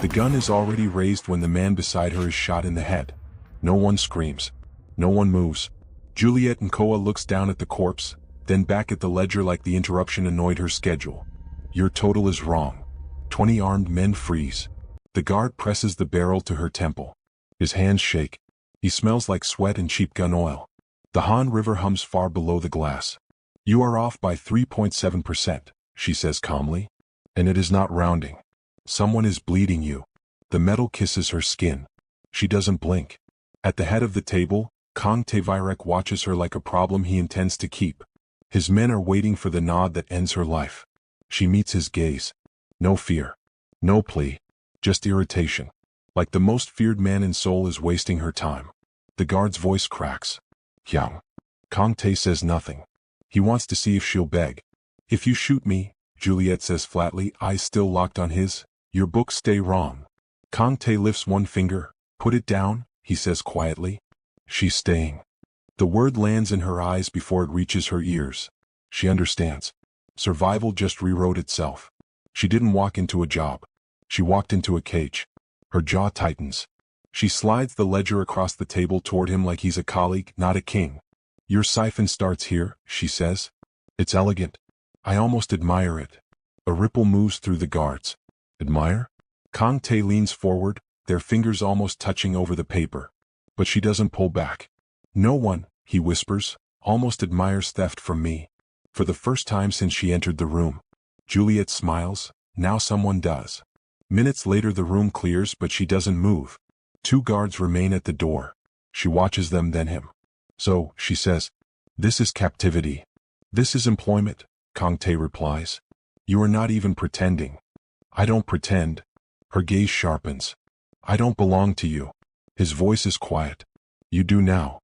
The gun is already raised when the man beside her is shot in the head. No one screams. No one moves. Juliet Nkoa looks down at the corpse, then back at the ledger like the interruption annoyed her schedule. Your total is wrong. 20 armed men freeze. The guard presses the barrel to her temple. His hands shake. He smells like sweat and cheap gun oil. The Han River hums far below the glass. You are off by 3.7%, she says calmly. And it is not rounding. Someone is bleeding you. The metal kisses her skin. She doesn't blink. At the head of the table, Kang Tae-Virek watches her like a problem he intends to keep. His men are waiting for the nod that ends her life. She meets his gaze. No fear. No plea. Just irritation. Like the most feared man in Seoul is wasting her time. The guard's voice cracks. Hyang. Kang Tae says nothing. He wants to see if she'll beg. If you shoot me, Juliet says flatly, eyes still locked on his, your books stay wrong. Kang Tae lifts one finger. Put it down, he says quietly. She's staying. The word lands in her eyes before it reaches her ears. She understands. Survival just rewrote itself. She didn't walk into a job. She walked into a cage. Her jaw tightens. She slides the ledger across the table toward him like he's a colleague, not a king. Your siphon starts here, she says. It's elegant. I almost admire it. A ripple moves through the guards. Admire? Kang Tae leans forward, their fingers almost touching over the paper. But she doesn't pull back. No one, he whispers, almost admires theft from me. For the first time since she entered the room. Juliet smiles, now someone does. Minutes later the room clears but she doesn't move. 2 guards remain at the door. She watches them then him. So, she says, this is captivity. This is employment, Kang Tae replies. You are not even pretending. I don't pretend. Her gaze sharpens. I don't belong to you. His voice is quiet. You do now.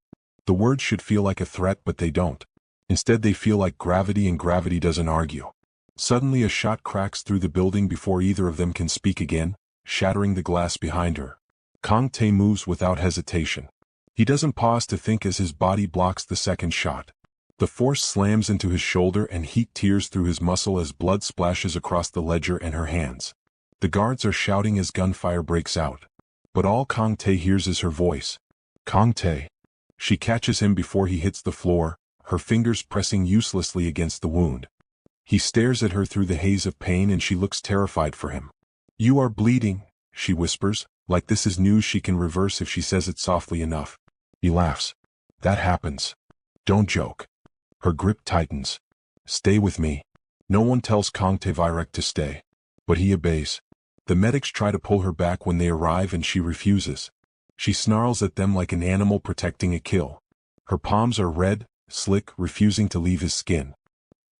The words should feel like a threat but they don't. Instead they feel like gravity and gravity doesn't argue. Suddenly a shot cracks through the building before either of them can speak again, shattering the glass behind her. Kang Tae moves without hesitation. He doesn't pause to think as his body blocks the second shot. The force slams into his shoulder and heat tears through his muscle as blood splashes across the ledger and her hands. The guards are shouting as gunfire breaks out. But all Kang Tae hears is her voice. Kang Tae. She catches him before he hits the floor, her fingers pressing uselessly against the wound. He stares at her through the haze of pain and she looks terrified for him. You are bleeding, she whispers, like this is news she can reverse if she says it softly enough. He laughs. That happens. Don't joke. Her grip tightens. Stay with me. No one tells Kang Tae-Virek to stay. But he obeys. The medics try to pull her back when they arrive and she refuses. She snarls at them like an animal protecting a kill. Her palms are red, slick, refusing to leave his skin.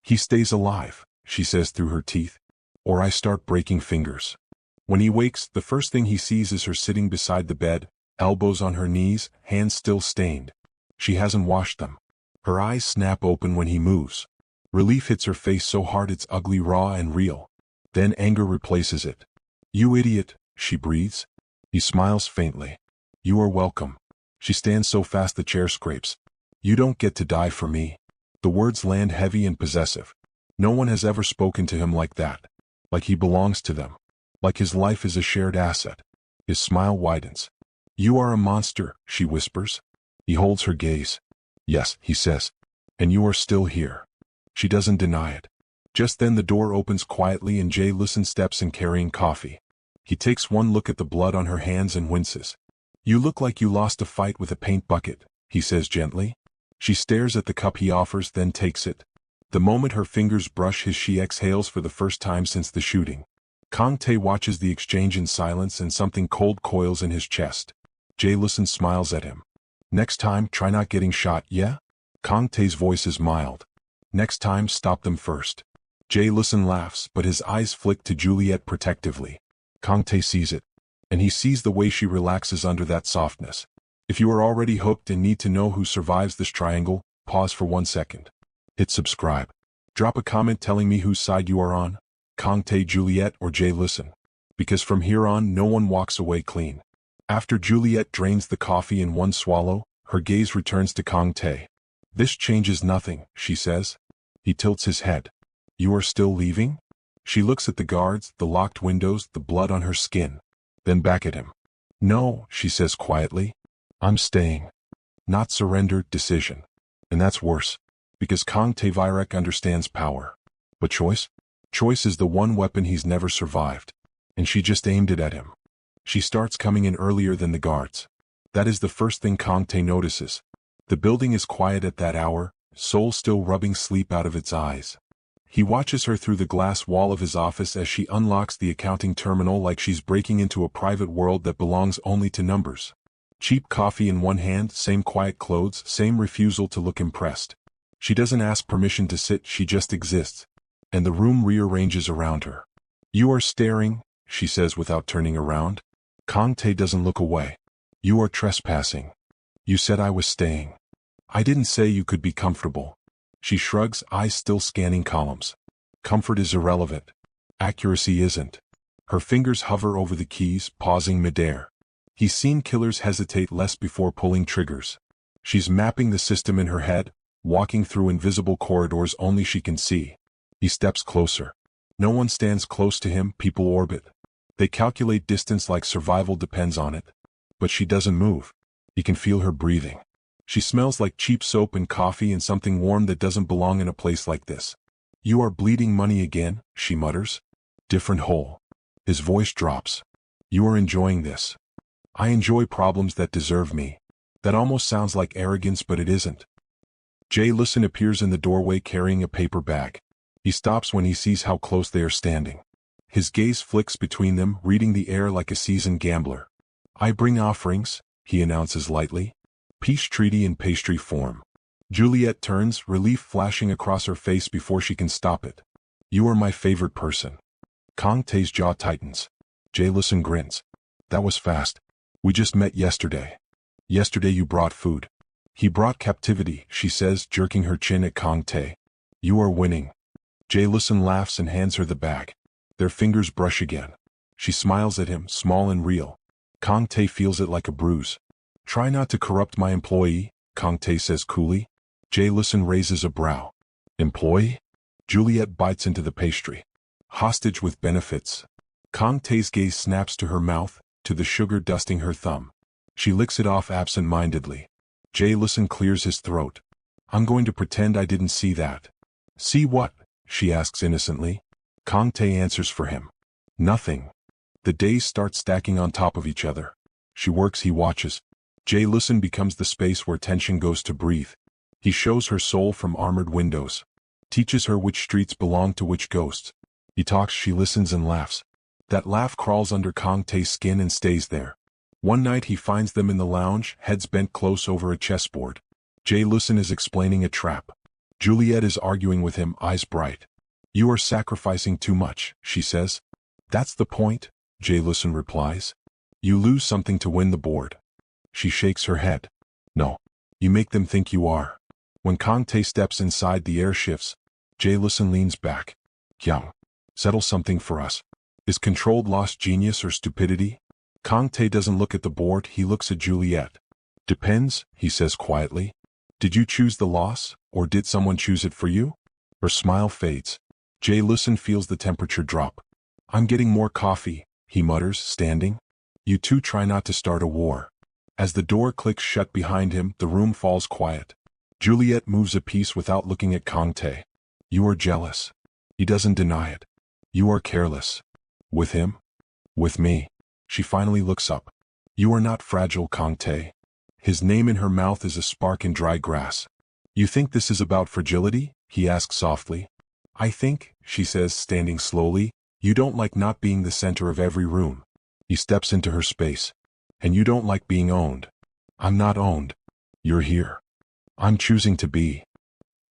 He stays alive, she says through her teeth. Or I start breaking fingers. When he wakes, the first thing he sees is her sitting beside the bed, elbows on her knees, hands still stained. She hasn't washed them. Her eyes snap open when he moves. Relief hits her face so hard it's ugly, raw and real. Then anger replaces it. You idiot, she breathes. He smiles faintly. You are welcome. She stands so fast the chair scrapes. You don't get to die for me. The words land heavy and possessive. No one has ever spoken to him like that. Like he belongs to them. Like his life is a shared asset. His smile widens. You are a monster, she whispers. He holds her gaze. Yes, he says. And you are still here. She doesn't deny it. Just then the door opens quietly and Jay Listen steps in carrying coffee. He takes one look at the blood on her hands and winces. You look like you lost a fight with a paint bucket, he says gently. She stares at the cup he offers, then takes it. The moment her fingers brush his, she exhales for the first time since the shooting. Kang Tae watches the exchange in silence and something cold coils in his chest. Jay Listen smiles at him. Next time, try not getting shot, yeah? Kang Tae's voice is mild. Next time, stop them first. Jay Listen laughs, but his eyes flick to Juliet protectively. Kang Tae sees it. And he sees the way she relaxes under that softness. If you are already hooked and need to know who survives this triangle, pause for 1 second. Hit subscribe. Drop a comment telling me whose side you are on, Kang Tae, Juliet, or Jay Listen. Because from here on, no one walks away clean. After Juliet drains the coffee in one swallow, her gaze returns to Kang Tae. This changes nothing, she says. He tilts his head. You are still leaving? She looks at the guards, the locked windows, the blood on her skin. then back at him. No, she says quietly. I'm staying. Not surrender, decision. And that's worse. Because Kang Tae-Virek understands power. But choice? Choice is the one weapon he's never survived. And she just aimed it at him. She starts coming in earlier than the guards. That is the first thing Kang Tae notices. The building is quiet at that hour, Seoul still rubbing sleep out of its eyes. He watches her through the glass wall of his office as she unlocks the accounting terminal like she's breaking into a private world that belongs only to numbers. Cheap coffee in one hand, same quiet clothes, same refusal to look impressed. She doesn't ask permission to sit, she just exists. And the room rearranges around her. You are staring, she says without turning around. Kang Tae doesn't look away. You are trespassing. You said I was staying. I didn't say you could be comfortable. She shrugs, eyes still scanning columns. Comfort is irrelevant. Accuracy isn't. Her fingers hover over the keys, pausing midair. He's seen killers hesitate less before pulling triggers. She's mapping the system in her head, walking through invisible corridors only she can see. He steps closer. No one stands close to him, people orbit. They calculate distance like survival depends on it. But she doesn't move. He can feel her breathing. She smells like cheap soap and coffee and something warm that doesn't belong in a place like this. You are bleeding money again, she mutters. Different hole. His voice drops. You are enjoying this. I enjoy problems that deserve me. That almost sounds like arrogance, but it isn't. Jae Listen appears in the doorway carrying a paper bag. He stops when he sees how close they are standing. His gaze flicks between them, reading the air like a seasoned gambler. I bring offerings, he announces lightly. Peace treaty in pastry form. Juliet turns, relief flashing across her face before she can stop it. You are my favorite person. Kang Tae's jaw tightens. Jae Listen grins. That was fast. We just met yesterday. Yesterday you brought food. He brought captivity, she says, jerking her chin at Kang Tae. You are winning. Jae Listen laughs and hands her the bag. Their fingers brush again. She smiles at him, small and real. Kang Tae feels it like a bruise. Try not to corrupt my employee, Kang Tae says coolly. Jae Listen raises a brow. Employee? Juliet bites into the pastry. Hostage with benefits. Kang Tae's gaze snaps to her mouth, to the sugar dusting her thumb. She licks it off absent-mindedly. Jae Listen clears his throat. I'm going to pretend I didn't see that. See what? She asks innocently. Kang Tae answers for him. Nothing. The days start stacking on top of each other. She works, he watches. Jae Listen becomes the space where tension goes to breathe. He shows her soul from armored windows. Teaches her which streets belong to which ghosts. He talks, she listens and laughs. That laugh crawls under Kang Tae's skin and stays there. One night he finds them in the lounge, heads bent close over a chessboard. Jae Listen is explaining a trap. Juliet is arguing with him, eyes bright. You are sacrificing too much, she says. That's the point, Jae Listen replies. You lose something to win the board. She shakes her head. No. You make them think you are. When Kang Tae steps inside, the air shifts. Jae Listen leans back. Kyung. Settle something for us. Is controlled loss genius or stupidity? Kang Tae doesn't look at the board, he looks at Juliet. Depends, he says quietly. Did you choose the loss, or did someone choose it for you? Her smile fades. Jae Listen feels the temperature drop. I'm getting more coffee, he mutters, standing. You two try not to start a war. As the door clicks shut behind him, the room falls quiet. Juliet moves a piece without looking at Kang Tae. You are jealous. He doesn't deny it. You are careless. With him? With me. She finally looks up. You are not fragile, Kang Tae. His name in her mouth is a spark in dry grass. You think this is about fragility? He asks softly. I think, she says, standing slowly, you don't like not being the center of every room. He steps into her space. And you don't like being owned. I'm not owned. You're here. I'm choosing to be.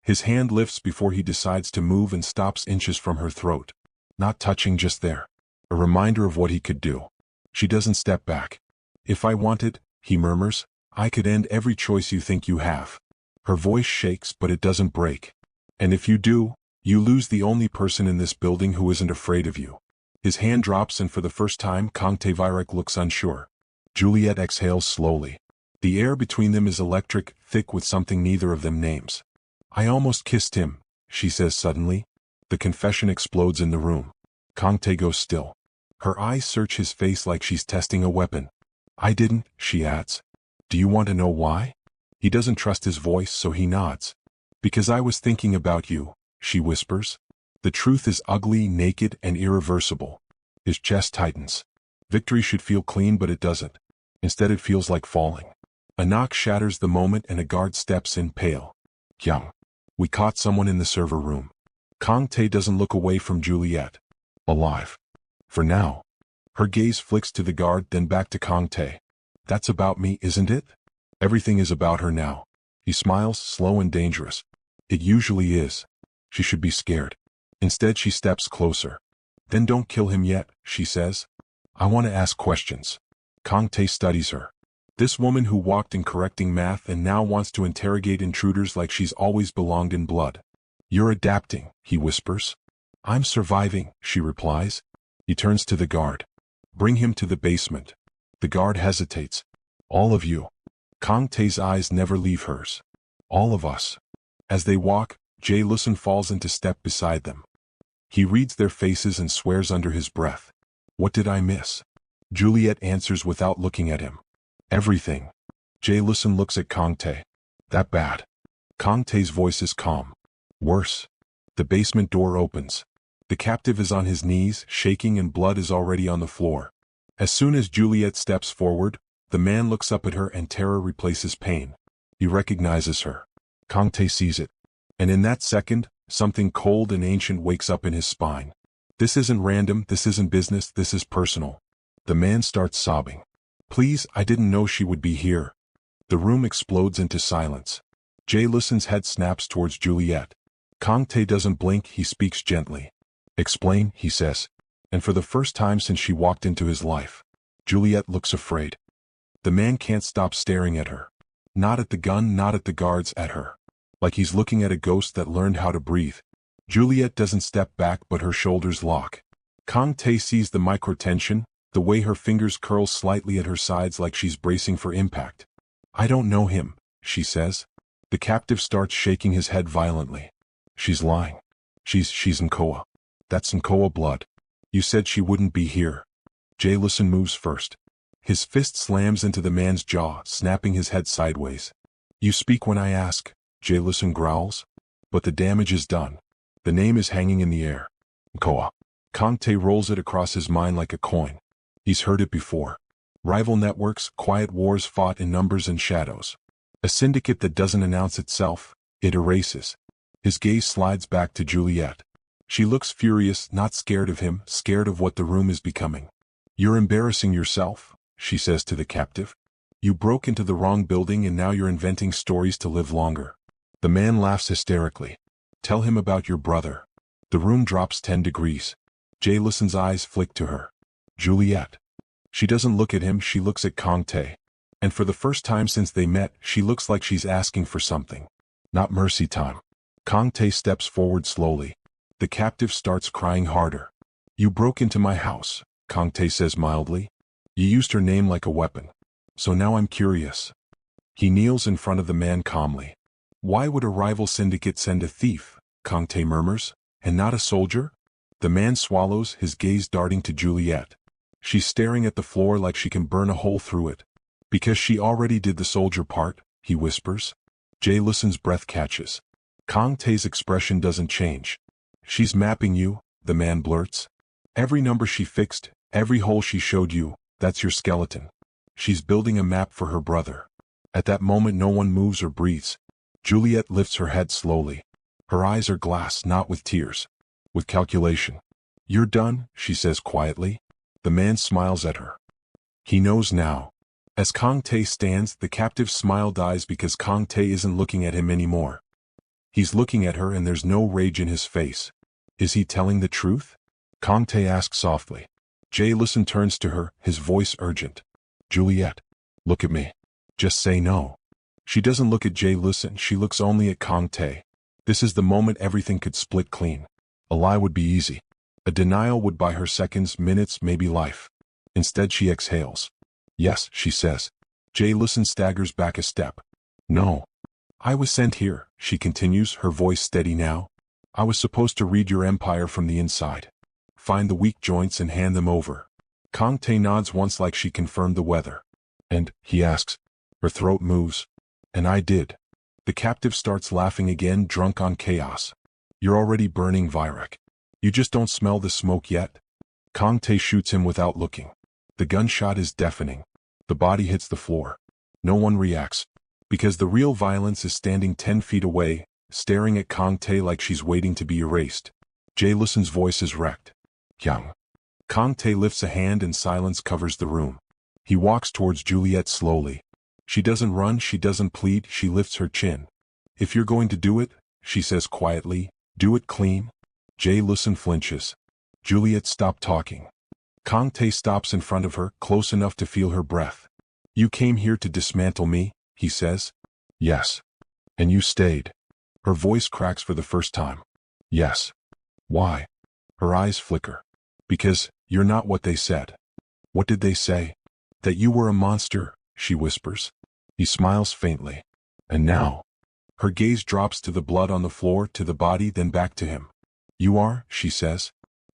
His hand lifts before he decides to move and stops inches from her throat. Not touching, just there. A reminder of what he could do. She doesn't step back. If I wanted, he murmurs, I could end every choice you think you have. Her voice shakes, but it doesn't break. And if you do, you lose the only person in this building who isn't afraid of you. His hand drops and for the first time Kang Tae-Virek looks unsure. Juliet exhales slowly. The air between them is electric, thick with something neither of them names. I almost kissed him, she says suddenly. The confession explodes in the room. Kang Tae goes still. Her eyes search his face like she's testing a weapon. I didn't, she adds. Do you want to know why? He doesn't trust his voice, so he nods. Because I was thinking about you, she whispers. The truth is ugly, naked, and irreversible. His chest tightens. Victory should feel clean, but it doesn't. Instead it feels like falling. A knock shatters the moment and a guard steps in, pale. Kyung. We caught someone in the server room. Kang Tae doesn't look away from Juliet. Alive. For now. Her gaze flicks to the guard, then back to Kang Tae. That's about me, isn't it? Everything is about her now. He smiles, slow and dangerous. It usually is. She should be scared. Instead she steps closer. Then don't kill him yet, she says. I want to ask questions. Kang Tae studies her. This woman who walked in correcting math and now wants to interrogate intruders like she's always belonged in blood. You're adapting, he whispers. I'm surviving, she replies. He turns to the guard. Bring him to the basement. The guard hesitates. All of you. Kang Tae's eyes never leave hers. All of us. As they walk, Jae Lusun falls into step beside them. He reads their faces and swears under his breath. What did I miss? Juliet answers without looking at him. Everything. Jae Lusun looks at Kang Tae. That bad? Kang Tae's voice is calm. Worse. The basement door opens. The captive is on his knees, shaking, and blood is already on the floor. As soon as Juliet steps forward, the man looks up at her and terror replaces pain. He recognizes her. Kang Tae sees it. And in that second, something cold and ancient wakes up in his spine. This isn't random, this isn't business, this is personal. The man starts sobbing. Please, I didn't know she would be here. The room explodes into silence. Jae Lusun's head snaps towards Juliet. Kang Tae doesn't blink, he speaks gently. Explain, he says. And for the first time since she walked into his life, Juliet looks afraid. The man can't stop staring at her. Not at the gun, not at the guards, at her. Like he's looking at a ghost that learned how to breathe. Juliet doesn't step back, but her shoulders lock. Kang Tae sees the microtension, the way her fingers curl slightly at her sides like she's bracing for impact. I don't know him, she says. The captive starts shaking his head violently. She's lying. She's Nkoa. That's Nkoa blood. You said she wouldn't be here. Jae Lusun moves first. His fist slams into the man's jaw, snapping his head sideways. You speak when I ask, Jae Lusun growls. But the damage is done. The name is hanging in the air. Nkoa. Kang Tae rolls it across his mind like a coin. He's heard it before. Rival networks, quiet wars fought in numbers and shadows. A syndicate that doesn't announce itself, it erases. His gaze slides back to Juliet. She looks furious, not scared of him, scared of what the room is becoming. You're embarrassing yourself, she says to the captive. You broke into the wrong building and now you're inventing stories to live longer. The man laughs hysterically. Tell him about your brother. The room drops 10 degrees. Jae Lusun's eyes flick to her. Juliet. She doesn't look at him, she looks at Kang Tae. And for the first time since they met, she looks like she's asking for something. Not mercy time. Kang Tae steps forward slowly. The captive starts crying harder. You broke into my house, Kang Tae says mildly. You used her name like a weapon. So now I'm curious. He kneels in front of the man calmly. Why would a rival syndicate send a thief, Kang Tae murmurs, and not a soldier? The man swallows, his gaze darting to Juliet. She's staring at the floor like she can burn a hole through it. Because she already did the soldier part, he whispers. Jae Lusun's breath catches. Kang Tae's expression doesn't change. She's mapping you, the man blurts. Every number she fixed, every hole she showed you, that's your skeleton. She's building a map for her brother. At that moment no one moves or breathes. Juliet lifts her head slowly. Her eyes are glass, not with tears. With calculation. You're done, she says quietly. The man smiles at her. He knows now. As Kang Tae stands, the captive's smile dies because Kang Tae isn't looking at him anymore. He's looking at her and there's no rage in his face. Is he telling the truth? Kang Tae asks softly. Jae Lusun turns to her, his voice urgent. Juliet, look at me. Just say no. She doesn't look at Jae Lusun, she looks only at Kang Tae. This is the moment everything could split clean. A lie would be easy. A denial would buy her seconds, minutes, maybe life. Instead she exhales. Yes, she says. Jae Lusun staggers back a step. No. I was sent here, she continues, her voice steady now. I was supposed to read your empire from the inside. Find the weak joints and hand them over. Kang Tae nods once like she confirmed the weather. And, he asks. Her throat moves. And I did. The captive starts laughing again, drunk on chaos. You're already burning, Virek. You just don't smell the smoke yet? Kang Tae shoots him without looking. The gunshot is deafening. The body hits the floor. No one reacts. Because the real violence is standing 10 feet away, staring at Kang Tae like she's waiting to be erased. Jae Listen's voice is wrecked. Kyung. Kang Tae lifts a hand and silence covers the room. He walks towards Juliet slowly. She doesn't run, she doesn't plead, she lifts her chin. If you're going to do it, she says quietly, do it clean. Jae Listen flinches. Juliet, stop talking. Kang Tae stops in front of her, close enough to feel her breath. You came here to dismantle me, he says. Yes. And you stayed. Her voice cracks for the first time. Yes. Why? Her eyes flicker. Because, you're not what they said. What did they say? That you were a monster, she whispers. He smiles faintly. And now? Her gaze drops to the blood on the floor, to the body, then back to him. You are, she says.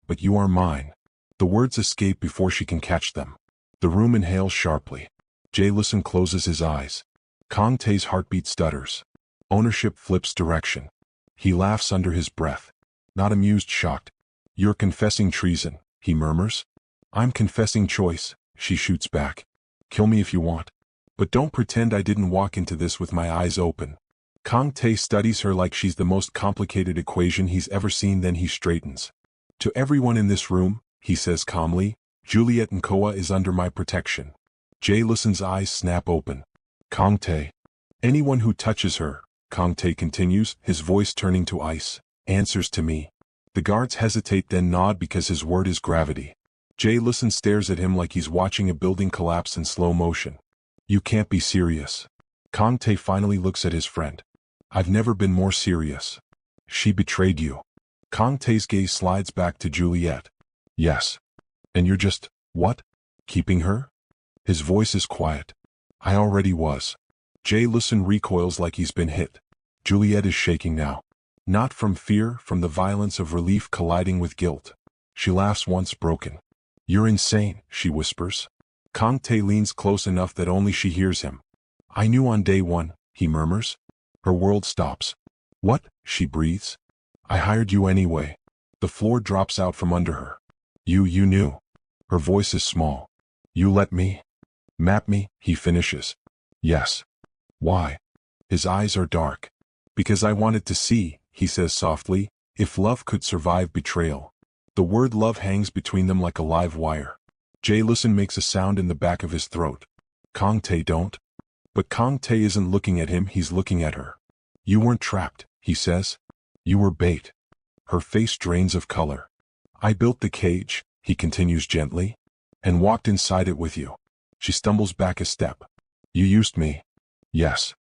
But you are mine. The words escape before she can catch them. The room inhales sharply. Jae Listen closes his eyes. Kang Tae's heartbeat stutters. Ownership flips direction. He laughs under his breath. Not amused, shocked. You're confessing treason, he murmurs. I'm confessing choice, she shoots back. Kill me if you want. But don't pretend I didn't walk into this with my eyes open. Kang Tae studies her like she's the most complicated equation he's ever seen, then he straightens. To everyone in this room, he says calmly, Juliet and Koa is under my protection. Jae Listen's eyes snap open. Kang Tae. Anyone who touches her, Kang Tae continues, his voice turning to ice, answers to me. The guards hesitate then nod because his word is gravity. Jae Listen stares at him like he's watching a building collapse in slow motion. You can't be serious. Kang Tae finally looks at his friend. I've never been more serious. She betrayed you. Kang Tae's gaze slides back to Juliet. Yes. And you're just, what? Keeping her? His voice is quiet. I already was. Jae Listen recoils like he's been hit. Juliet is shaking now. Not from fear, from the violence of relief colliding with guilt. She laughs once broken. You're insane, she whispers. Kang Tae leans close enough that only she hears him. I knew on day one, he murmurs. Her world stops. What? She breathes. I hired you anyway. The floor drops out from under her. You knew. Her voice is small. You let me? Map me, he finishes. Yes. Why? His eyes are dark. Because I wanted to see, he says softly, if love could survive betrayal. The word love hangs between them like a live wire. Jae Listen makes a sound in the back of his throat. Kang Tae, don't. But Kang Tae isn't looking at him, he's looking at her. You weren't trapped, he says. You were bait. Her face drains of color. I built the cage, he continues gently, and walked inside it with you. She stumbles back a step. You used me. Yes.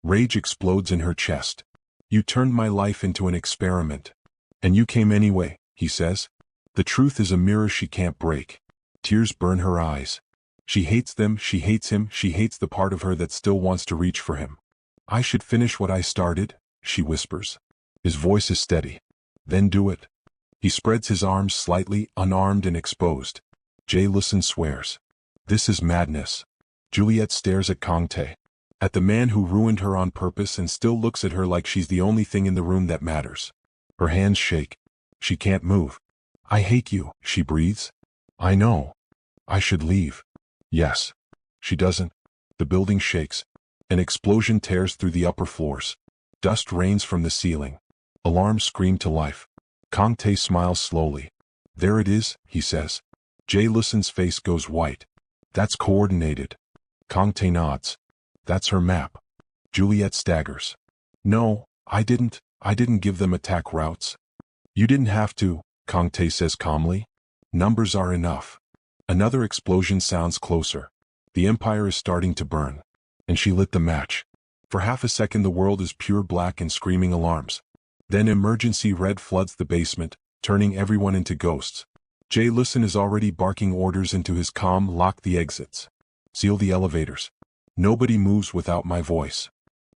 Rage explodes in her chest. You turned my life into an experiment. And you came anyway, he says. The truth is a mirror she can't break. Tears burn her eyes. She hates them, she hates him, she hates the part of her that still wants to reach for him. I should finish what I started, she whispers. His voice is steady. Then do it. He spreads his arms slightly, unarmed and exposed. Jae Listen swears. This is madness. Juliet stares at Kang Tae. At the man who ruined her on purpose and still looks at her like she's the only thing in the room that matters. Her hands shake. She can't move. I hate you, she breathes. I know. I should leave. Yes. She doesn't. The building shakes. An explosion tears through the upper floors. Dust rains from the ceiling. Alarms scream to life. Kang Tae smiles slowly. There it is, he says. Jae Listen's face goes white. That's coordinated. Kang Tae nods. That's her map. Juliet staggers. No, I didn't give them attack routes. You didn't have to, Kang Tae says calmly. Numbers are enough. Another explosion sounds closer. The Empire is starting to burn. And she lit the match. For half a second the world is pure black and screaming alarms. Then emergency red floods the basement, turning everyone into ghosts. Jae Listen is already barking orders into his comm. Lock the exits. Seal the elevators. Nobody moves without my voice.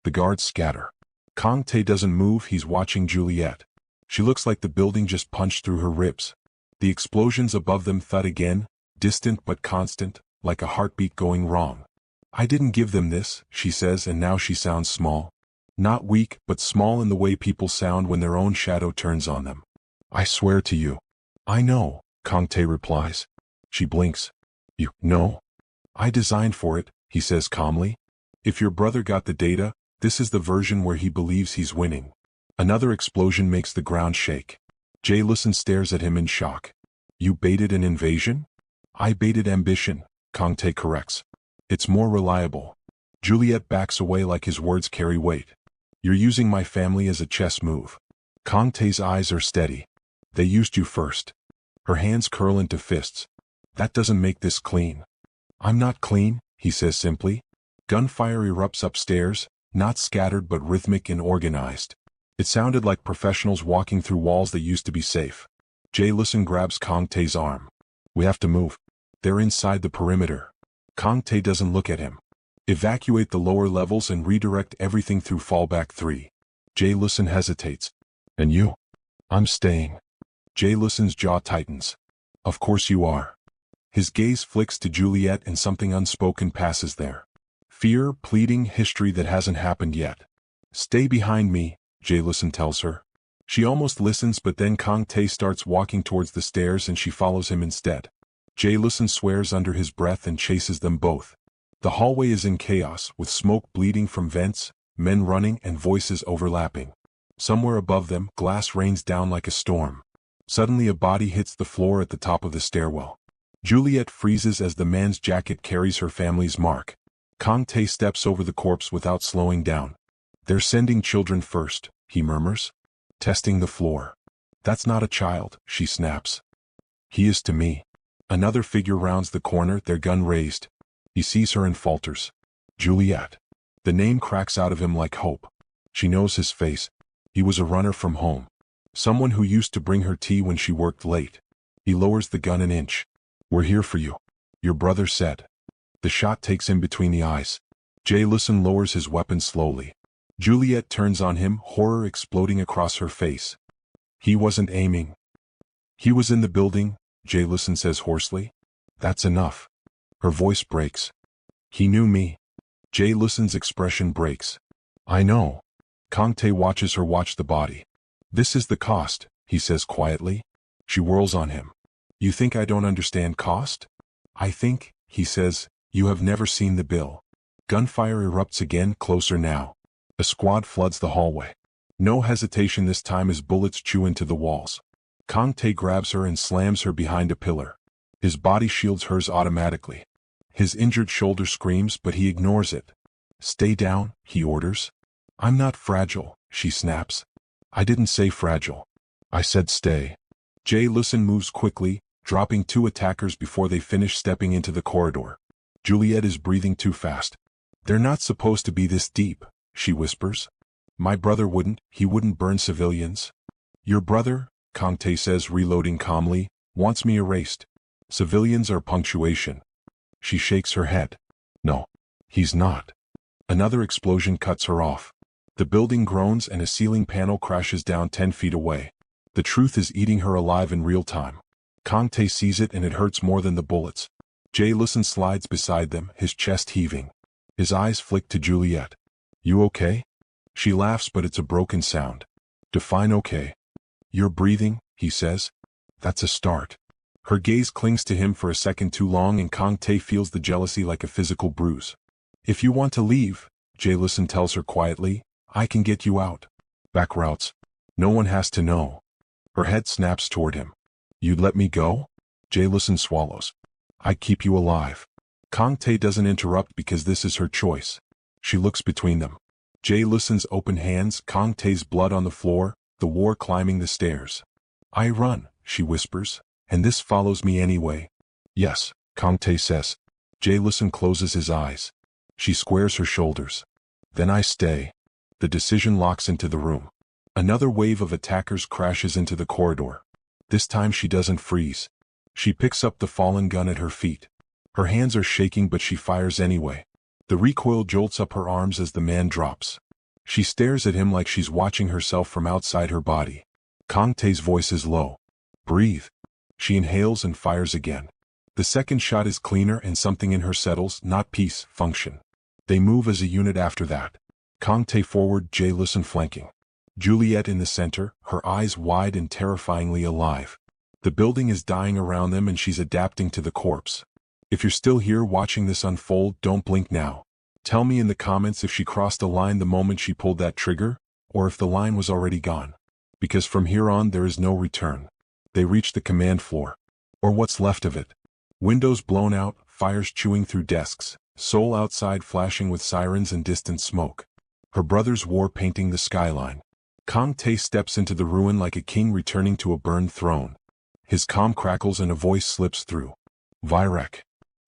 The guards scatter. Kang Tae doesn't move, he's watching Juliet. She looks like the building just punched through her ribs. The explosions above them thud again, distant but constant, like a heartbeat going wrong. I didn't give them this, she says, and now she sounds small. Not weak, but small in the way people sound when their own shadow turns on them. I swear to you. I know, Kang Tae replies. She blinks. You know? I designed for it, he says calmly. If your brother got the data, this is the version where he believes he's winning. Another explosion makes the ground shake. Jae-listen stares at him in shock. You baited an invasion? I baited ambition, Kang Tae corrects. It's more reliable. Juliet backs away like his words carry weight. You're using my family as a chess move. Kang Tae's eyes are steady. They used you first. Her hands curl into fists. That doesn't make this clean. I'm not clean, he says simply. Gunfire erupts upstairs, not scattered but rhythmic and organized. It sounded like professionals walking through walls that used to be safe. Jae-listen grabs Kang Tae's arm. We have to move. They're inside the perimeter. Kang Tae doesn't look at him. Evacuate the lower levels and redirect everything through fallback 3. Jae-listen hesitates. And you? I'm staying. Jae-listen's jaw tightens. Of course you are. His gaze flicks to Juliet and something unspoken passes there. Fear, pleading, history that hasn't happened yet. Stay behind me, Jae-listen tells her. She almost listens, but then Kang Tae starts walking towards the stairs and she follows him instead. Jae-listen swears under his breath and chases them both. The hallway is in chaos, with smoke bleeding from vents, men running and voices overlapping. Somewhere above them, glass rains down like a storm. Suddenly a body hits the floor at the top of the stairwell. Juliet freezes as the man's jacket carries her family's mark. Kang Tae steps over the corpse without slowing down. They're sending children first, he murmurs. Testing the floor. That's not a child, she snaps. He is to me. Another figure rounds the corner, their gun raised. He sees her and falters. Juliet. The name cracks out of him like hope. She knows his face. He was a runner from home. Someone who used to bring her tea when she worked late. He lowers the gun an inch. We're here for you. Your brother said. The shot takes him between the eyes. Jae-listen lowers his weapon slowly. Juliet turns on him, horror exploding across her face. He wasn't aiming. He was in the building, Jae-listen says hoarsely. That's enough. Her voice breaks. He knew me. Jae-listen's expression breaks. I know. Kang Tae watches her watch the body. This is the cost, he says quietly. She whirls on him. You think I don't understand cost? I think, he says, you have never seen the bill. Gunfire erupts again, closer now. A squad floods the hallway. No hesitation this time as bullets chew into the walls. Kang Tae grabs her and slams her behind a pillar. His body shields hers automatically. His injured shoulder screams, but he ignores it. Stay down, he orders. I'm not fragile, she snaps. I didn't say fragile. I said stay. Jae-listen moves quickly, dropping 2 attackers before they finish stepping into the corridor. Juliet is breathing too fast. They're not supposed to be this deep, she whispers. My brother wouldn't, he wouldn't burn civilians. Your brother, Kang Tae says, reloading calmly, wants me erased. Civilians are punctuation. She shakes her head. No, he's not. Another explosion cuts her off. The building groans and a ceiling panel crashes down 10 feet away. The truth is eating her alive in real time. Kang Tae sees it and it hurts more than the bullets. Jae-listen slides beside them, his chest heaving. His eyes flick to Juliet. You okay? She laughs, but it's a broken sound. Define okay. You're breathing, he says. That's a start. Her gaze clings to him for a second too long and Kang Tae feels the jealousy like a physical bruise. If you want to leave, Jae-listen tells her quietly, I can get you out. Back routes. No one has to know. Her head snaps toward him. You'd let me go? Jae-listen swallows. I'd keep you alive. Kang Tae doesn't interrupt because this is her choice. She looks between them. Jae-listen's open hands, Kang Tae's blood on the floor, the war climbing the stairs. I run, she whispers, and this follows me anyway. Yes, Kang Tae says. Jae-listen closes his eyes. She squares her shoulders. Then I stay. The decision locks into the room. Another wave of attackers crashes into the corridor. This time she doesn't freeze. She picks up the fallen gun at her feet. Her hands are shaking but she fires anyway. The recoil jolts up her arms as the man drops. She stares at him like she's watching herself from outside her body. Kang Tae's voice is low. Breathe. She inhales and fires again. The second shot is cleaner and something in her settles, not peace, function. They move as a unit after that. Kang Tae forward, Jae Listen flanking. Juliet in the center, her eyes wide and terrifyingly alive. The building is dying around them and she's adapting to the corpse. If you're still here watching this unfold, don't blink now. Tell me in the comments if she crossed the line the moment she pulled that trigger, or if the line was already gone. Because from here on there is no return. They reach the command floor. Or what's left of it. Windows blown out, fires chewing through desks, Seoul outside flashing with sirens and distant smoke. Her brother's war painting the skyline. Kang Tae steps into the ruin like a king returning to a burned throne. His calm crackles and a voice slips through. Virek.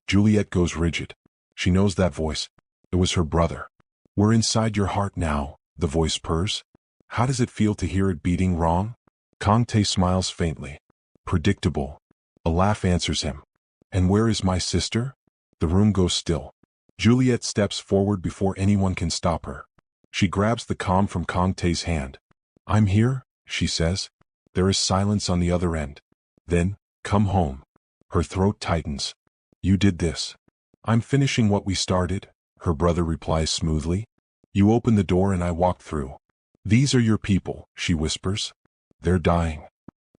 Juliet goes rigid. She knows that voice. It was her brother. We're inside your heart now, the voice purrs. How does it feel to hear it beating wrong? Kang Tae smiles faintly. Predictable. A laugh answers him. And where is my sister? The room goes still. Juliet steps forward before anyone can stop her. She grabs the comm from Kang Tae's hand. I'm here, she says. There is silence on the other end. Then, come home. Her throat tightens. You did this. I'm finishing what we started, her brother replies smoothly. You opened the door and I walked through. These are your people, she whispers. They're dying.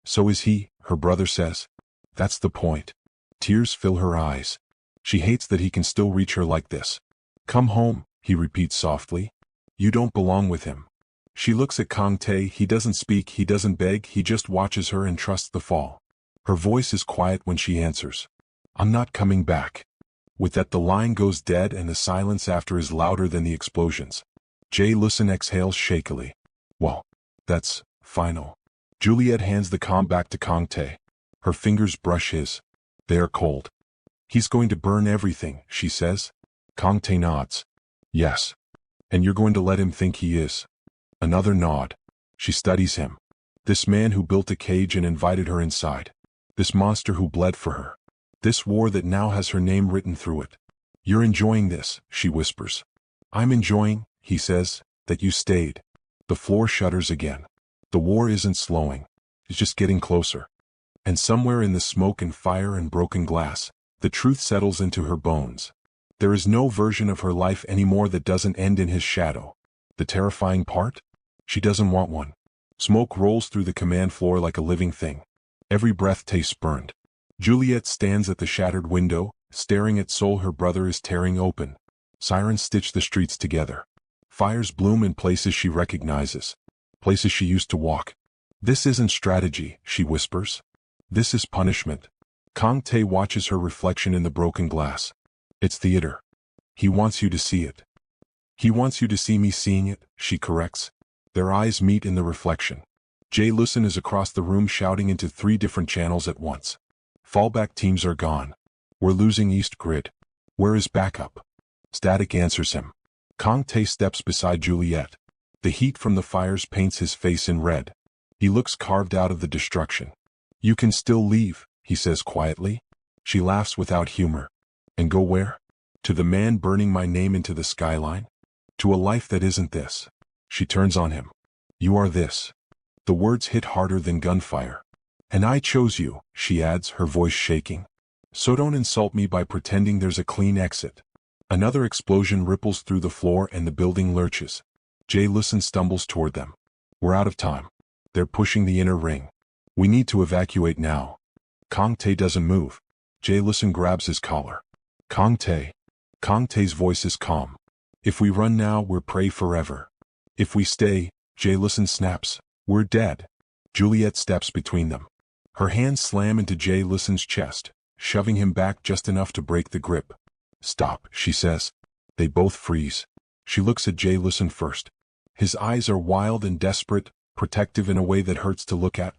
So is he, her brother says. That's the point. Tears fill her eyes. She hates that he can still reach her like this. Come home, he repeats softly. You don't belong with him. She looks at Kang Tae. He doesn't speak, he doesn't beg, he just watches her and trusts the fall. Her voice is quiet when she answers. I'm not coming back. With that the line goes dead and the silence after is louder than the explosions. Jae Listen exhales shakily. Well, that's final. Juliet hands the comm back to Kang Tae. Her fingers brush his. They are cold. He's going to burn everything, she says. Kang Tae nods. Yes. And you're going to let him think he is. Another nod. She studies him. This man who built a cage and invited her inside. This monster who bled for her. This war that now has her name written through it. You're enjoying this, she whispers. I'm enjoying, he says, that you stayed. The floor shudders again. The war isn't slowing. It's just getting closer. And somewhere in the smoke and fire and broken glass, the truth settles into her bones. There is no version of her life anymore that doesn't end in his shadow. The terrifying part? She doesn't want one. Smoke rolls through the command floor like a living thing. Every breath tastes burned. Juliet stands at the shattered window, staring at Seoul her brother is tearing open. Sirens stitch the streets together. Fires bloom in places she recognizes. Places she used to walk. This isn't strategy, she whispers. This is punishment. Kang Tae watches her reflection in the broken glass. It's theater. He wants you to see it. He wants you to see me seeing it, she corrects. Their eyes meet in the reflection. Jae Listen is across the room shouting into 3 different channels at once. Fallback teams are gone. We're losing East Grid. Where is backup? Static answers him. Kang Tae steps beside Juliet. The heat from the fires paints his face in red. He looks carved out of the destruction. You can still leave, he says quietly. She laughs without humor. And go where? To the man burning my name into the skyline? To a life that isn't this. She turns on him. You are this. The words hit harder than gunfire. And I chose you, she adds, her voice shaking. So don't insult me by pretending there's a clean exit. Another explosion ripples through the floor and the building lurches. Jae Listen stumbles toward them. We're out of time. They're pushing the inner ring. We need to evacuate now. Kang Tae doesn't move. Jae Listen grabs his collar. Kang Tae. Kang Tae's voice is calm. If we run now, we're prey forever. If we stay, Jae Listen snaps, we're dead. Juliet steps between them. Her hands slam into Jae Listen's chest, shoving him back just enough to break the grip. Stop, she says. They both freeze. She looks at Jae Listen first. His eyes are wild and desperate, protective in a way that hurts to look at.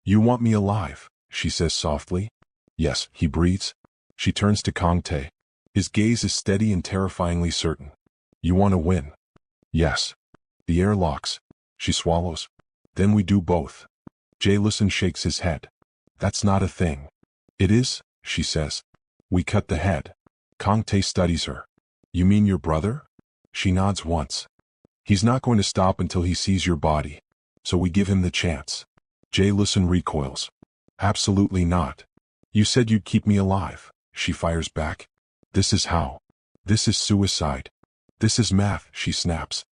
You want me alive, she says softly. Yes, he breathes. She turns to Kang Tae. His gaze is steady and terrifyingly certain. You want to win? Yes. The air locks. She swallows. Then we do both. Jae Listen shakes his head. That's not a thing. It is, she says. We cut the head. Kang Tae studies her. You mean your brother? She nods once. He's not going to stop until he sees your body. So we give him the chance. Jae Listen recoils. Absolutely not. You said you'd keep me alive. she fires back. This is how. This is suicide. This is math, she snaps.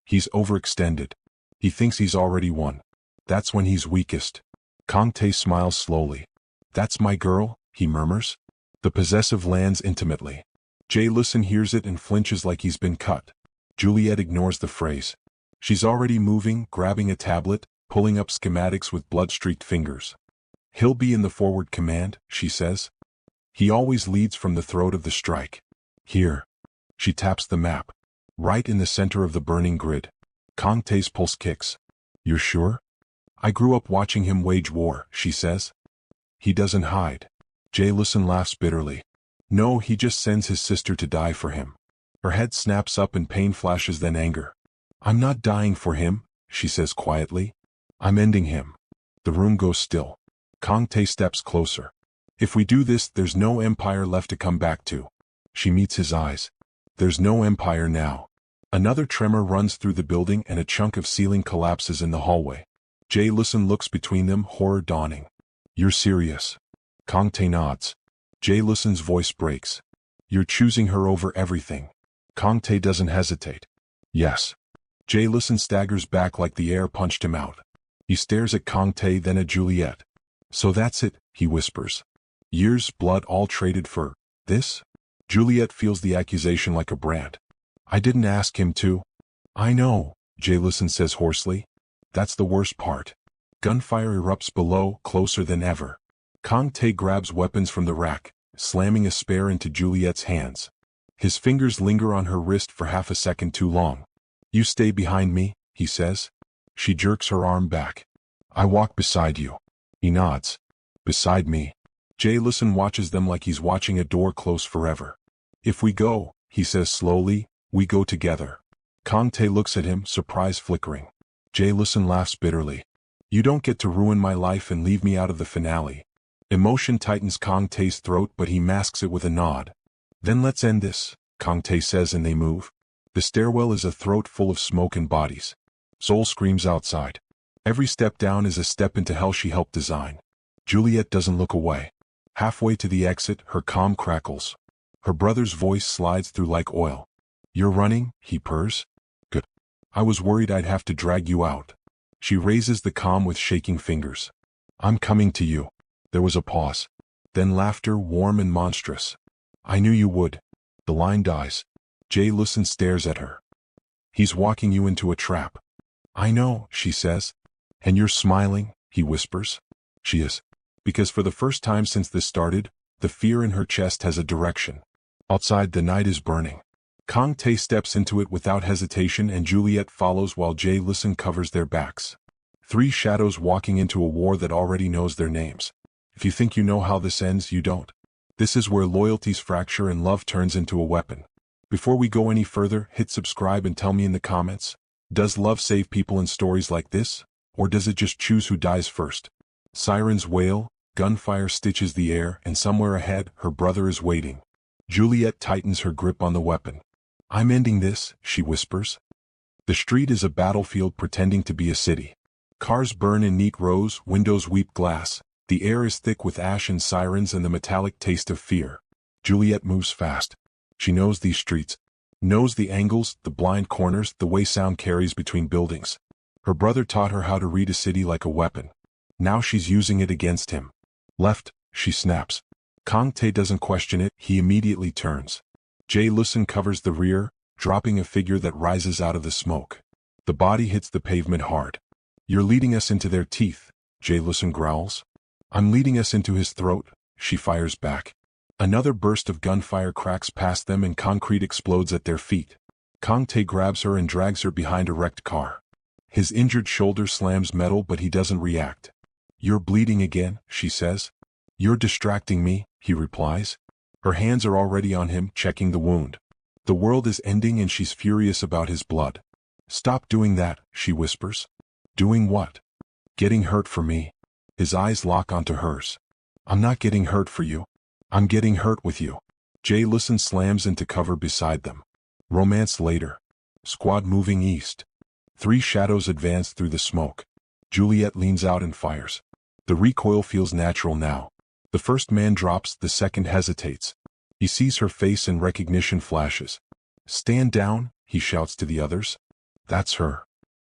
He's overextended. He thinks he's already won. That's when he's weakest. Kang Tae smiles slowly. That's my girl, he murmurs. The possessive lands intimately. Jae Listen hears it and flinches like he's been cut. Juliet ignores the phrase. She's already moving, grabbing a tablet, pulling up schematics with blood-streaked fingers. He'll be in the forward command, she says. He always leads from the throat of the strike. Here. She taps the map. Right in the center of the burning grid. Kang Tae's pulse kicks. You're sure? I grew up watching him wage war, she says. He doesn't hide. Jae Listen laughs bitterly. No, he just sends his sister to die for him. Her head snaps up and pain flashes, then anger. I'm not dying for him, she says quietly. I'm ending him. The room goes still. Kang Tae steps closer. If we do this, there's no empire left to come back to. She meets his eyes. There's no empire now. Another tremor runs through the building and a chunk of ceiling collapses in the hallway. Jae Listen looks between them, horror dawning. You're serious. Kang Tae nods. Jae Listen's voice breaks. You're choosing her over everything. Kang Tae doesn't hesitate. Yes. Jae Listen staggers back like the air punched him out. He stares at Kang Tae, then at Juliet. So that's it, he whispers. Years, blood, all traded for this? Juliet feels the accusation like a brand. I didn't ask him to. I know, Jae Listen says hoarsely. That's the worst part. Gunfire erupts below, closer than ever. Kang Tae grabs weapons from the rack, slamming a spare into Juliet's hands. His fingers linger on her wrist for half a second too long. You stay behind me, he says. She jerks her arm back. I walk beside you. He nods. Beside me. Jae Listen watches them like he's watching a door close forever. If we go, he says slowly, we go together. Kang Tae looks at him, surprise flickering. Jae Listen laughs bitterly. You don't get to ruin my life and leave me out of the finale. Emotion tightens Kang Tae's throat, but he masks it with a nod. Then let's end this, Kang Tae says, and they move. The stairwell is a throat full of smoke and bodies. Seoul screams outside. Every step down is a step into hell she helped design. Juliet doesn't look away. Halfway to the exit, her comm crackles. Her brother's voice slides through like oil. You're running, he purrs. Good. I was worried I'd have to drag you out. She raises the comm with shaking fingers. I'm coming to you. There was a pause. Then laughter, warm and monstrous. I knew you would. The line dies. Jae Listen stares at her. He's walking you into a trap. I know, she says. And you're smiling, he whispers. She is. Because for the first time since this started, the fear in her chest has a direction. Outside, the night is burning. Kang Tae steps into it without hesitation, and Juliet follows while Jae Listen covers their backs. Three shadows walking into a war that already knows their names. If you think you know how this ends, you don't. This is where loyalties fracture and love turns into a weapon. Before we go any further, hit subscribe and tell me in the comments, does love save people in stories like this, or does it just choose who dies first? Sirens wail, gunfire stitches the air, and somewhere ahead, her brother is waiting. Juliet tightens her grip on the weapon. I'm ending this, she whispers. The street is a battlefield pretending to be a city. Cars burn in neat rows, windows weep glass. The air is thick with ash and sirens and the metallic taste of fear. Juliet moves fast. She knows these streets. Knows the angles, the blind corners, the way sound carries between buildings. Her brother taught her how to read a city like a weapon. Now she's using it against him. Left, she snaps. Kang Tae doesn't question it, he immediately turns. Jae Listen covers the rear, dropping a figure that rises out of the smoke. The body hits the pavement hard. You're leading us into their teeth, Jae Listen growls. I'm leading us into his throat, she fires back. Another burst of gunfire cracks past them and concrete explodes at their feet. Kang Tae grabs her and drags her behind a wrecked car. His injured shoulder slams metal, but he doesn't react. You're bleeding again, she says. You're distracting me, he replies. Her hands are already on him, checking the wound. The world is ending and she's furious about his blood. Stop doing that, she whispers. Doing what? Getting hurt for me. His eyes lock onto hers. I'm not getting hurt for you. I'm getting hurt with you. Jae Listen slams into cover beside them. Romance later. Squad moving east. Three shadows advance through the smoke. Juliet leans out and fires. The recoil feels natural now. The first man drops, the second hesitates. He sees her face and recognition flashes. "Stand down," he shouts to the others. "That's her."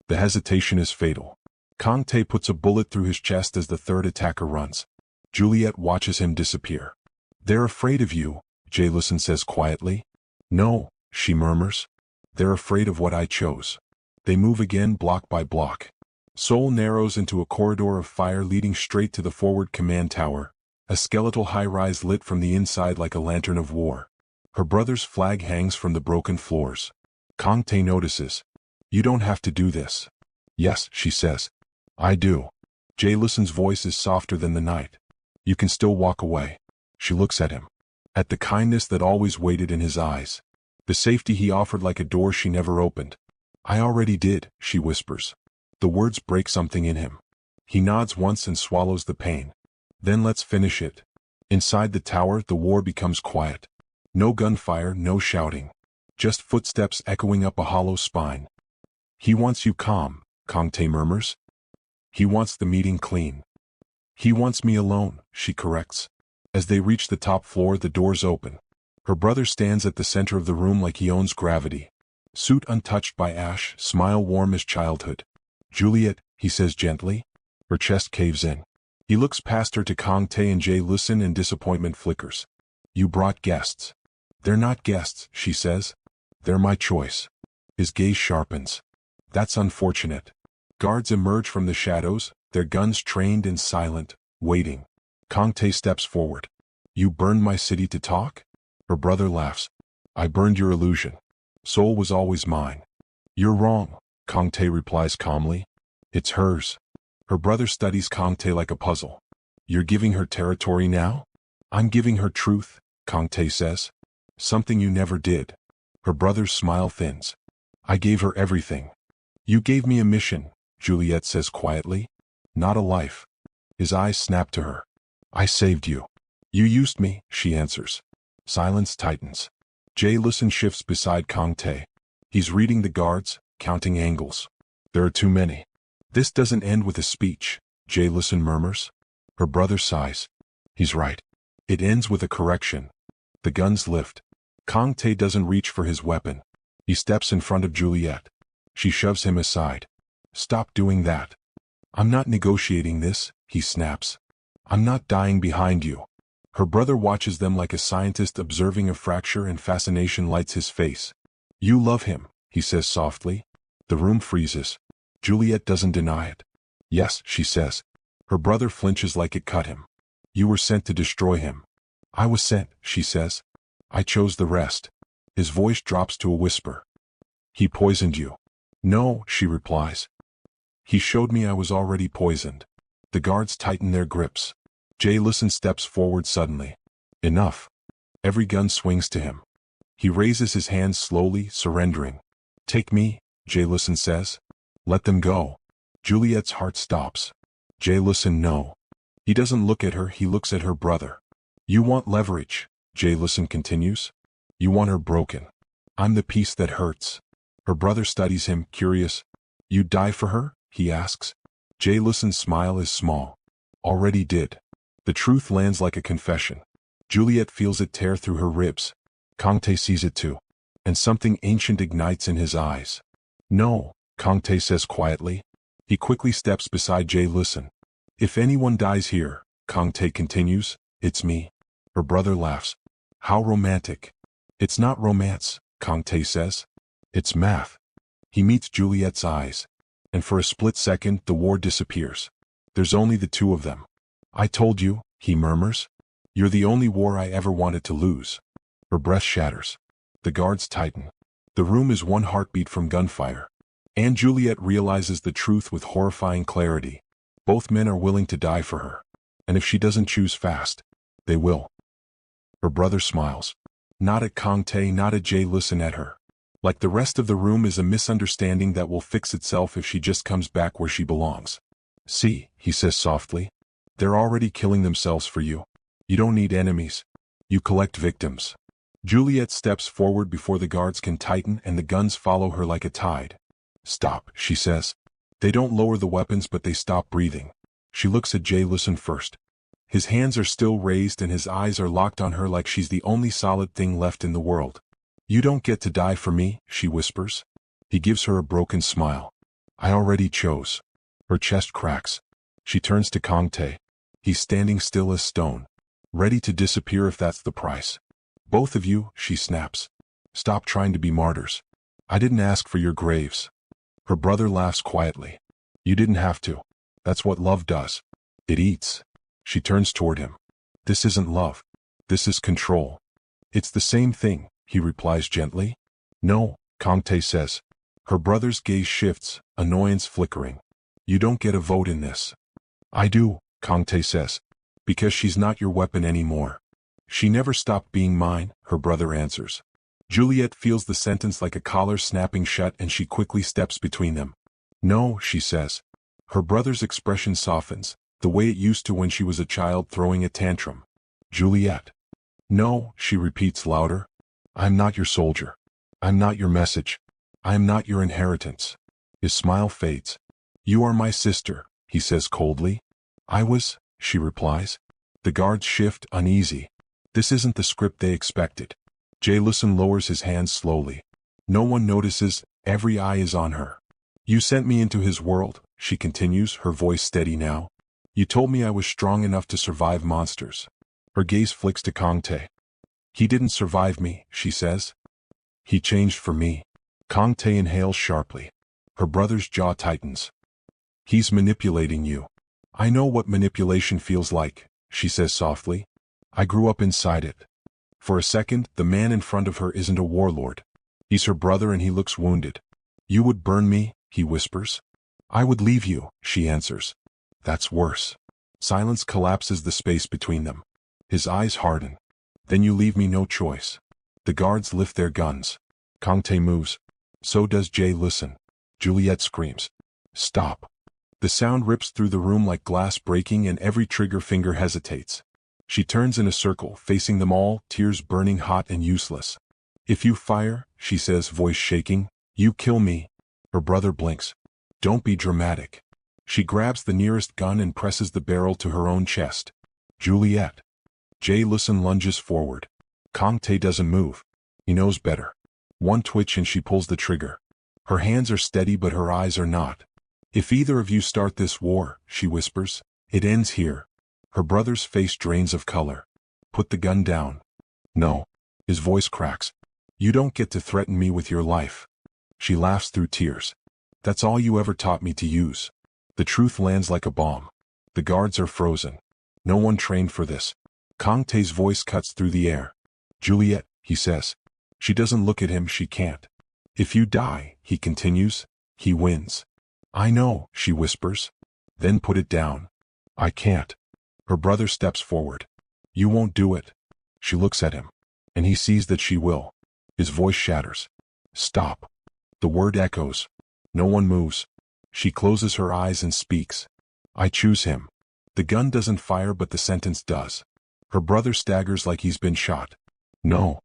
The hesitation is fatal. Kang Tae puts a bullet through his chest as the third attacker runs. Juliet watches him disappear. "They're afraid of you," Jaylison says quietly. "No," she murmurs. "They're afraid of what I chose." They move again, block by block. Seoul narrows into a corridor of fire leading straight to the forward command tower, a skeletal high-rise lit from the inside like a lantern of war. Her brother's flag hangs from the broken floors. Kang Tae notices. "You don't have to do this." "Yes," she says. "I do." Jaylison's voice is softer than the night. "You can still walk away." She looks at him. At the kindness that always waited in his eyes. The safety he offered like a door she never opened. "I already did," she whispers. The words break something in him. He nods once and swallows the pain. "Then let's finish it." Inside the tower, the war becomes quiet. No gunfire, no shouting. Just footsteps echoing up a hollow spine. "He wants you calm," Kang Tae murmurs. "He wants the meeting clean." "He wants me alone," she corrects. As they reach the top floor, the doors open. Her brother stands at the center of the room like he owns gravity. Suit untouched by ash, smile warm as childhood. "Juliet," he says gently. Her chest caves in. He looks past her to Kang Tae and Jaylison and disappointment flickers. "You brought guests." "They're not guests," she says. "They're my choice." His gaze sharpens. "That's unfortunate." Guards emerge from the shadows, their guns trained and silent, waiting. Kang Tae steps forward. "You burned my city to talk?" Her brother laughs. "I burned your illusion. Seoul was always mine." "You're wrong," Kang Tae replies calmly. "It's hers." Her brother studies Kang Tae like a puzzle. "You're giving her territory now?" "I'm giving her truth," Kang Tae says. "Something you never did." Her brother's smile thins. "I gave her everything." "You gave me a mission," Juliet says quietly. "Not a life." His eyes snap to her. "I saved you." "You used me," she answers. Silence tightens. Jaylison shifts beside Kang Tae. He's reading the guards, counting angles. "There are too many." "This doesn't end with a speech," Jaylison murmurs. Her brother sighs. "He's right." It ends with a correction. The guns lift. Kang Tae doesn't reach for his weapon. He steps in front of Juliet. She shoves him aside. "Stop doing that." "I'm not negotiating this," he snaps. "I'm not dying behind you." Her brother watches them like a scientist observing a fracture, and fascination lights his face. "You love him," he says softly. The room freezes. Juliet doesn't deny it. "Yes," she says. Her brother flinches like it cut him. "You were sent to destroy him." "I was sent," she says. "I chose the rest." His voice drops to a whisper. "He poisoned you." "No," she replies. "He showed me I was already poisoned." The guards tighten their grips. Jaylison steps forward suddenly. "Enough." Every gun swings to him. He raises his hands slowly, surrendering. "Take me," Jaylison says. "Let them go." Juliet's heart stops. Jaylison, no. He doesn't look at her, he looks at her brother. "You want leverage," Jaylison continues. "You want her broken. I'm the piece that hurts." Her brother studies him, curious. "You'd die for her?" he asks. Jaylison's smile is small. "Already did." The truth lands like a confession. Juliet feels it tear through her ribs. Kang Tae sees it too. And something ancient ignites in his eyes. "No," Kang Tae says quietly. He quickly steps beside Jaylison. "If anyone dies here," Kang Tae continues, "it's me." Her brother laughs. "How romantic." "It's not romance," Kang Tae says. "It's math." He meets Juliet's eyes. And for a split second, the war disappears. There's only the two of them. "I told you," he murmurs. "You're the only war I ever wanted to lose." Her breath shatters. The guards tighten. The room is one heartbeat from gunfire. And Juliet realizes the truth with horrifying clarity. Both men are willing to die for her. And if she doesn't choose fast, they will. Her brother smiles. Not at Kang Tae, not at Jaylison, at her. Like the rest of the room is a misunderstanding that will fix itself if she just comes back where she belongs. "See," he says softly. "They're already killing themselves for you. You don't need enemies. You collect victims." Juliet steps forward before the guards can tighten, and the guns follow her like a tide. "Stop," she says. They don't lower the weapons, but they stop breathing. She looks at Jaylison first. His hands are still raised and his eyes are locked on her like she's the only solid thing left in the world. You don't get to die for me, she whispers. He gives her a broken smile. I already chose. Her chest cracks. She turns to Kang Tae. He's standing still as stone, ready to disappear if that's the price. Both of you, she snaps. Stop trying to be martyrs. I didn't ask for your graves. Her brother laughs quietly. You didn't have to. That's what love does. It eats. She turns toward him. This isn't love. This is control. It's the same thing, he replies gently. No, Kang Tae says. Her brother's gaze shifts, annoyance flickering. You don't get a vote in this. I do, Kang Tae says. Because she's not your weapon anymore. She never stopped being mine, her brother answers. Juliet feels the sentence like a collar snapping shut and she quickly steps between them. No, she says. Her brother's expression softens, the way it used to when she was a child throwing a tantrum. Juliet. No, she repeats louder. I'm not your soldier. I'm not your message. I am not your inheritance. His smile fades. You are my sister, he says coldly. I was, she replies. The guards shift, uneasy. This isn't the script they expected. Jaylison lowers his hands slowly. No one notices, every eye is on her. You sent me into his world, she continues, her voice steady now. You told me I was strong enough to survive monsters. Her gaze flicks to Kang Tae. He didn't survive me, she says. He changed for me. Kang Tae inhales sharply. Her brother's jaw tightens. He's manipulating you. I know what manipulation feels like, she says softly. I grew up inside it. For a second, the man in front of her isn't a warlord. He's her brother and he looks wounded. You would burn me, he whispers. I would leave you, she answers. That's worse. Silence collapses the space between them. His eyes harden. Then you leave me no choice. The guards lift their guns. Kang Tae moves. So does Jaylison. Juliet screams. Stop. The sound rips through the room like glass breaking and every trigger finger hesitates. She turns in a circle, facing them all, tears burning hot and useless. If you fire, she says, voice shaking, you kill me. Her brother blinks. Don't be dramatic. She grabs the nearest gun and presses the barrel to her own chest. Juliet. Jaylison lunges forward. Kang Tae doesn't move. He knows better. One twitch and she pulls the trigger. Her hands are steady but her eyes are not. If either of you start this war, she whispers, it ends here. Her brother's face drains of color. Put the gun down. No. His voice cracks. You don't get to threaten me with your life. She laughs through tears. That's all you ever taught me to use. The truth lands like a bomb. The guards are frozen. No one trained for this. Kang Tae's voice cuts through the air. Juliet, he says. She doesn't look at him, she can't. If you die, he continues, he wins. I know, she whispers. Then put it down. I can't. Her brother steps forward. You won't do it. She looks at him. And he sees that she will. His voice shatters. Stop. The word echoes. No one moves. She closes her eyes and speaks. I choose him. The gun doesn't fire but the sentence does. Her brother staggers like he's been shot. No.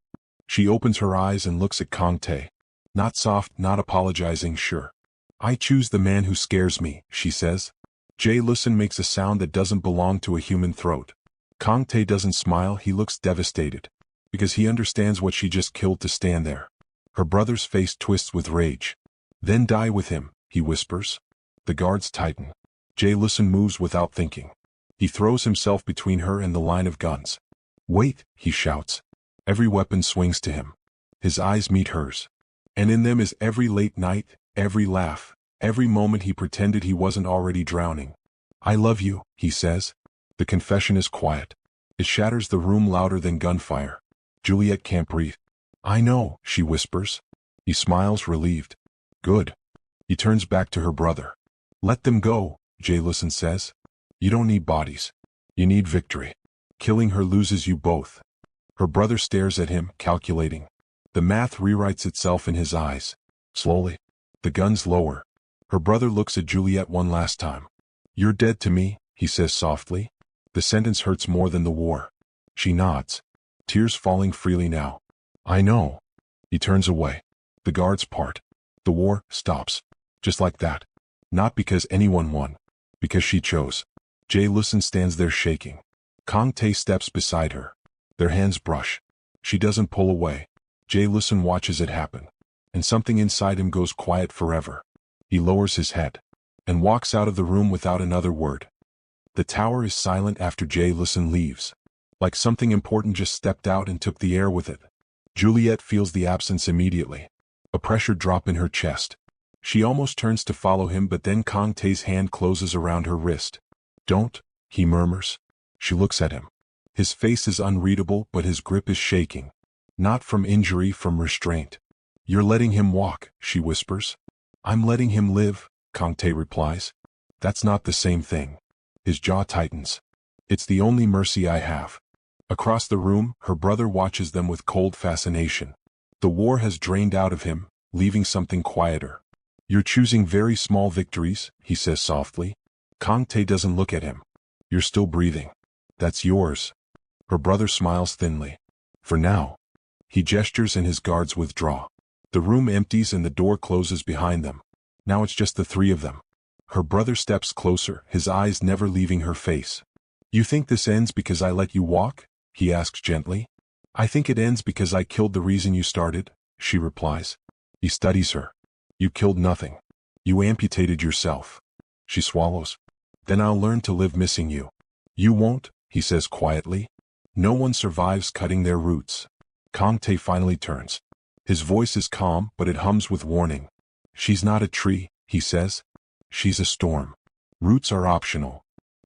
She opens her eyes and looks at Kang Tae. Not soft, not apologizing, sure. I choose the man who scares me, she says. Jaylison makes a sound that doesn't belong to a human throat. Kang Tae doesn't smile, he looks devastated. Because he understands what she just killed to stand there. Her brother's face twists with rage. Then die with him, he whispers. The guards tighten. Jaylison moves without thinking. He throws himself between her and the line of guns. Wait, he shouts. Every weapon swings to him. His eyes meet hers. And in them is every late night, every laugh, every moment he pretended he wasn't already drowning. I love you, he says. The confession is quiet. It shatters the room louder than gunfire. Juliet can't breathe. I know, she whispers. He smiles, relieved. Good. He turns back to her brother. Let them go, Jaylison says. You don't need bodies. You need victory. Killing her loses you both. Her brother stares at him, calculating. The math rewrites itself in his eyes. Slowly. The guns lower. Her brother looks at Juliet one last time. You're dead to me, he says softly. The sentence hurts more than the war. She nods. Tears falling freely now. I know. He turns away. The guards part. The war stops. Just like that. Not because anyone won. Because she chose. Jaylison stands there shaking. Kang Tae steps beside her. Their hands brush. She doesn't pull away. Jae-listen watches it happen. And something inside him goes quiet forever. He lowers his head. And walks out of the room without another word. The tower is silent after Jae-listen leaves. Like something important just stepped out and took the air with it. Juliet feels the absence immediately. A pressure drop in her chest. She almost turns to follow him, but then Kang Tae's hand closes around her wrist. Don't, he murmurs. She looks at him. His face is unreadable, but his grip is shaking. Not from injury, from restraint. You're letting him walk, she whispers. I'm letting him live, Kang Tae replies. That's not the same thing. His jaw tightens. It's the only mercy I have. Across the room, her brother watches them with cold fascination. The war has drained out of him, leaving something quieter. You're choosing very small victories, he says softly. Kang Tae doesn't look at him. You're still breathing. That's yours. Her brother smiles thinly. For now. He gestures and his guards withdraw. The room empties and the door closes behind them. Now it's just the three of them. Her brother steps closer, his eyes never leaving her face. You think this ends because I let you walk? He asks gently. I think it ends because I killed the reason you started, she replies. He studies her. You killed nothing. You amputated yourself. She swallows. Then I'll learn to live missing you. You won't, he says quietly. No one survives cutting their roots. Kang Tae finally turns. His voice is calm, but it hums with warning. She's not a tree, he says. She's a storm. Roots are optional.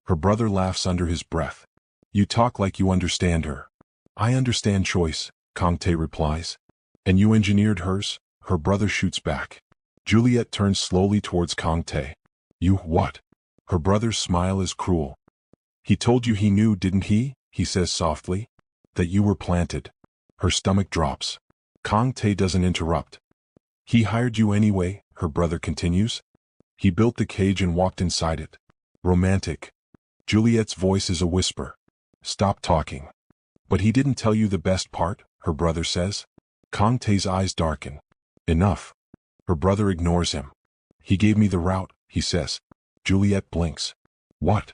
Her brother laughs under his breath. You talk like you understand her. I understand choice, Kang Tae replies. And you engineered hers? Her brother shoots back. Juliet turns slowly towards Kang Tae. You what? Her brother's smile is cruel. He told you he knew, didn't he? He says softly. That you were planted. Her stomach drops. Kang Tae doesn't interrupt. He hired you anyway, her brother continues. He built the cage and walked inside it. Romantic. Juliet's voice is a whisper. Stop talking. But he didn't tell you the best part, her brother says. Kang Tae's eyes darken. Enough. Her brother ignores him. He gave me the route, he says. Juliet blinks. What?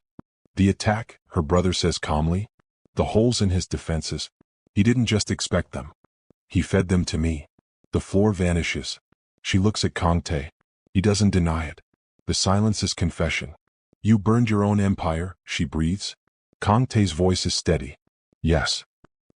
The attack, her brother says calmly. The holes in his defenses. He didn't just expect them. He fed them to me. The floor vanishes. She looks at Kang Tae. He doesn't deny it. The silence is confession. You burned your own empire, she breathes. Kang Tae's voice is steady. Yes.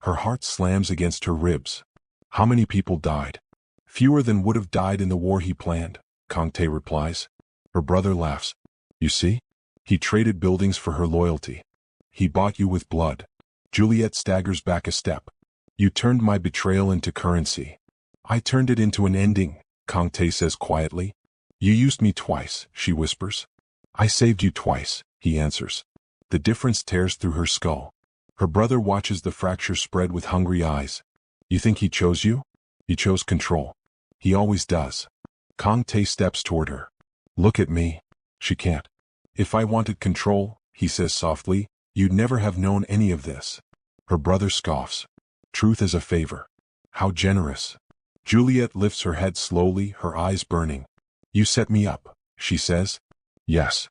Her heart slams against her ribs. How many people died? Fewer than would have died in the war he planned, Kang Tae replies. Her brother laughs. You see? He traded buildings for her loyalty. He bought you with blood. Juliet staggers back a step. You turned my betrayal into currency. I turned it into an ending, Kang Tae says quietly. You used me twice, she whispers. I saved you twice, he answers. The difference tears through her skull. Her brother watches the fracture spread with hungry eyes. You think he chose you? He chose control. He always does. Kang Tae steps toward her. Look at me. She can't. If I wanted control, he says softly, you'd never have known any of this. Her brother scoffs. Truth as a favor. How generous. Juliet lifts her head slowly, her eyes burning. You set me up, she says. Yes.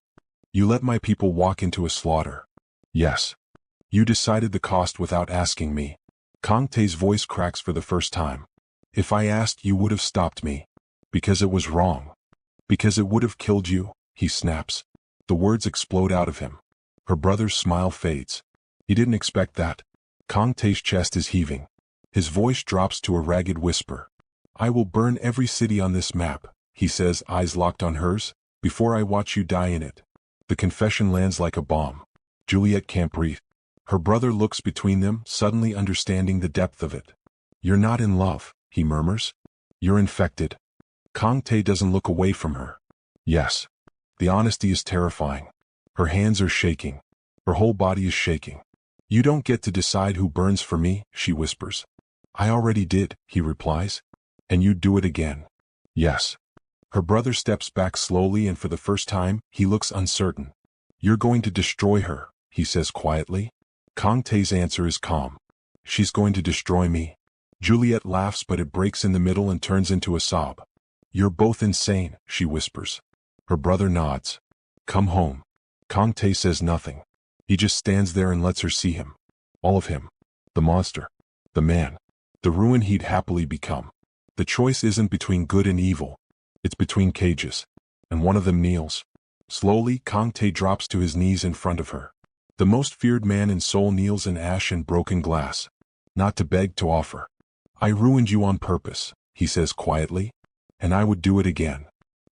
You let my people walk into a slaughter. Yes. You decided the cost without asking me. Kang Tae's voice cracks for the first time. If I asked, you would have stopped me. Because it was wrong. Because it would have killed you, he snaps. The words explode out of him. Her brother's smile fades. He didn't expect that. Kang Tae's chest is heaving. His voice drops to a ragged whisper. I will burn every city on this map, he says, eyes locked on hers, before I watch you die in it. The confession lands like a bomb. Juliet can't breathe. Her brother looks between them, suddenly understanding the depth of it. You're not in love, he murmurs. You're infected. Kang Tae doesn't look away from her. Yes. The honesty is terrifying. Her hands are shaking. Her whole body is shaking. You don't get to decide who burns for me, she whispers. I already did, he replies. And you'd do it again. Yes. Her brother steps back slowly and for the first time, he looks uncertain. You're going to destroy her, he says quietly. Kang Tae's answer is calm. She's going to destroy me. Juliet laughs but it breaks in the middle and turns into a sob. You're both insane, she whispers. Her brother nods. Come home. Kang Tae says nothing. He just stands there and lets her see him. All of him. The monster. The man. The ruin he'd happily become. The choice isn't between good and evil. It's between cages. And one of them kneels. Slowly, Kang Tae drops to his knees in front of her. The most feared man in Seoul kneels in ash and broken glass. Not to beg, to offer. I ruined you on purpose, he says quietly. And I would do it again.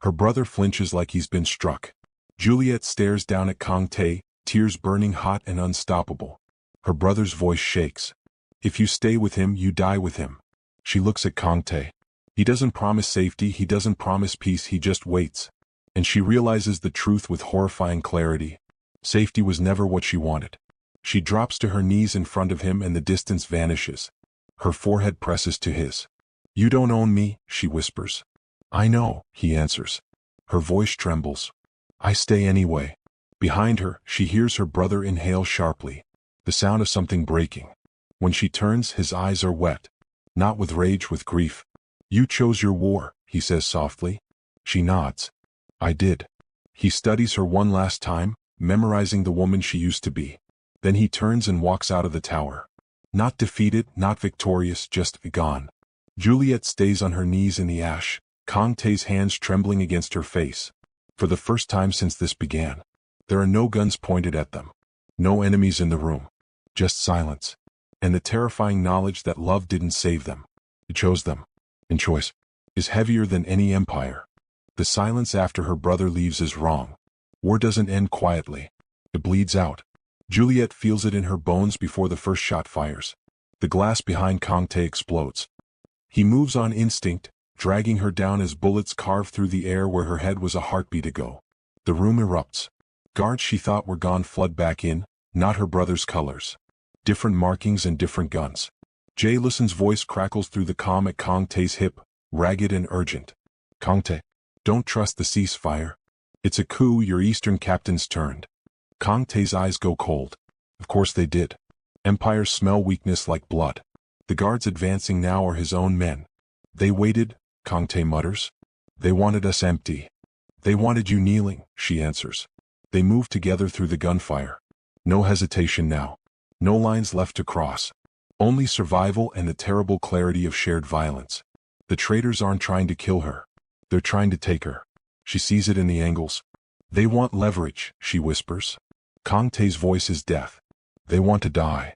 Her brother flinches like he's been struck. Juliet stares down at Kang Tae, tears burning hot and unstoppable. Her brother's voice shakes. If you stay with him, you die with him. She looks at Kang Tae. He doesn't promise safety, he doesn't promise peace, he just waits. And she realizes the truth with horrifying clarity. Safety was never what she wanted. She drops to her knees in front of him and the distance vanishes. Her forehead presses to his. You don't own me, she whispers. I know, he answers. Her voice trembles. I stay anyway. Behind her, she hears her brother inhale sharply. The sound of something breaking. When she turns, his eyes are wet. Not with rage, with grief. You chose your war, he says softly. She nods. I did. He studies her one last time, memorizing the woman she used to be. Then he turns and walks out of the tower. Not defeated, not victorious, just gone. Juliet stays on her knees in the ash, Kang Tae's hands trembling against her face. For the first time since this began. There are no guns pointed at them. No enemies in the room. Just silence. And the terrifying knowledge that love didn't save them. It chose them. And choice is heavier than any empire. The silence after her brother leaves is wrong. War doesn't end quietly. It bleeds out. Juliet feels it in her bones before the first shot fires. The glass behind Kang Tae explodes. He moves on instinct, dragging her down as bullets carve through the air where her head was a heartbeat ago. The room erupts. Guards she thought were gone flood back in, not her brother's colors. Different markings and different guns. Jae Listen's voice crackles through the calm at Kang Tae's hip, ragged and urgent. Kang Tae, don't trust the ceasefire. It's a coup, your eastern captains turned. Kang Tae's eyes go cold. Of course they did. Empires smell weakness like blood. The guards advancing now are his own men. They waited, Kang Tae mutters. They wanted us empty. They wanted you kneeling, she answers. They moved together through the gunfire. No hesitation now. No lines left to cross. Only survival and the terrible clarity of shared violence. The traitors aren't trying to kill her. They're trying to take her. She sees it in the angles. They want leverage, she whispers. Kang Tae's voice is death. They want to die.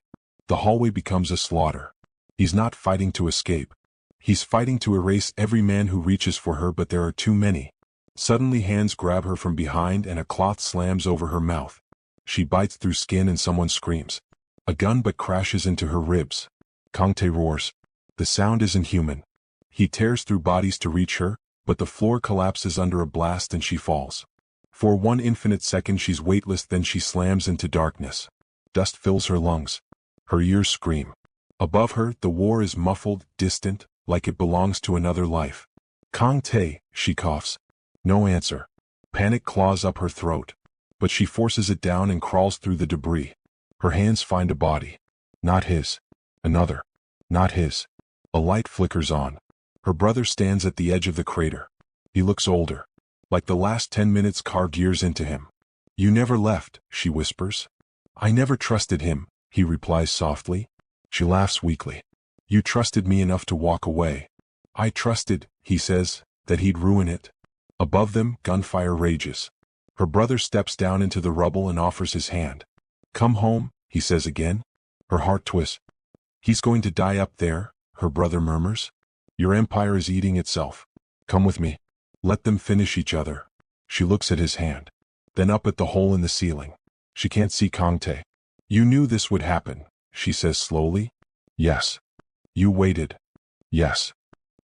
The hallway becomes a slaughter. He's not fighting to escape. He's fighting to erase every man who reaches for her, but there are too many. Suddenly hands grab her from behind and a cloth slams over her mouth. She bites through skin and someone screams. A gun but crashes into her ribs. Kang Tae roars. The sound isn't human. He tears through bodies to reach her, but the floor collapses under a blast and she falls. For one infinite second she's weightless, then she slams into darkness. Dust fills her lungs. Her ears scream. Above her, the war is muffled, distant, like it belongs to another life. Kang Tae, she coughs. No answer. Panic claws up her throat. But she forces it down and crawls through the debris. Her hands find a body. Not his. Another. Not his. A light flickers on. Her brother stands at the edge of the crater. He looks older. Like the last 10 minutes carved years into him. You never left, she whispers. I never trusted him, he replies softly. She laughs weakly. You trusted me enough to walk away. I trusted, he says, that he'd ruin it. Above them, gunfire rages. Her brother steps down into the rubble and offers his hand. Come home, he says again. Her heart twists. He's going to die up there, her brother murmurs. Your empire is eating itself. Come with me. Let them finish each other. She looks at his hand. Then up at the hole in the ceiling. She can't see Kang Tae. You knew this would happen, she says slowly. Yes. You waited. Yes.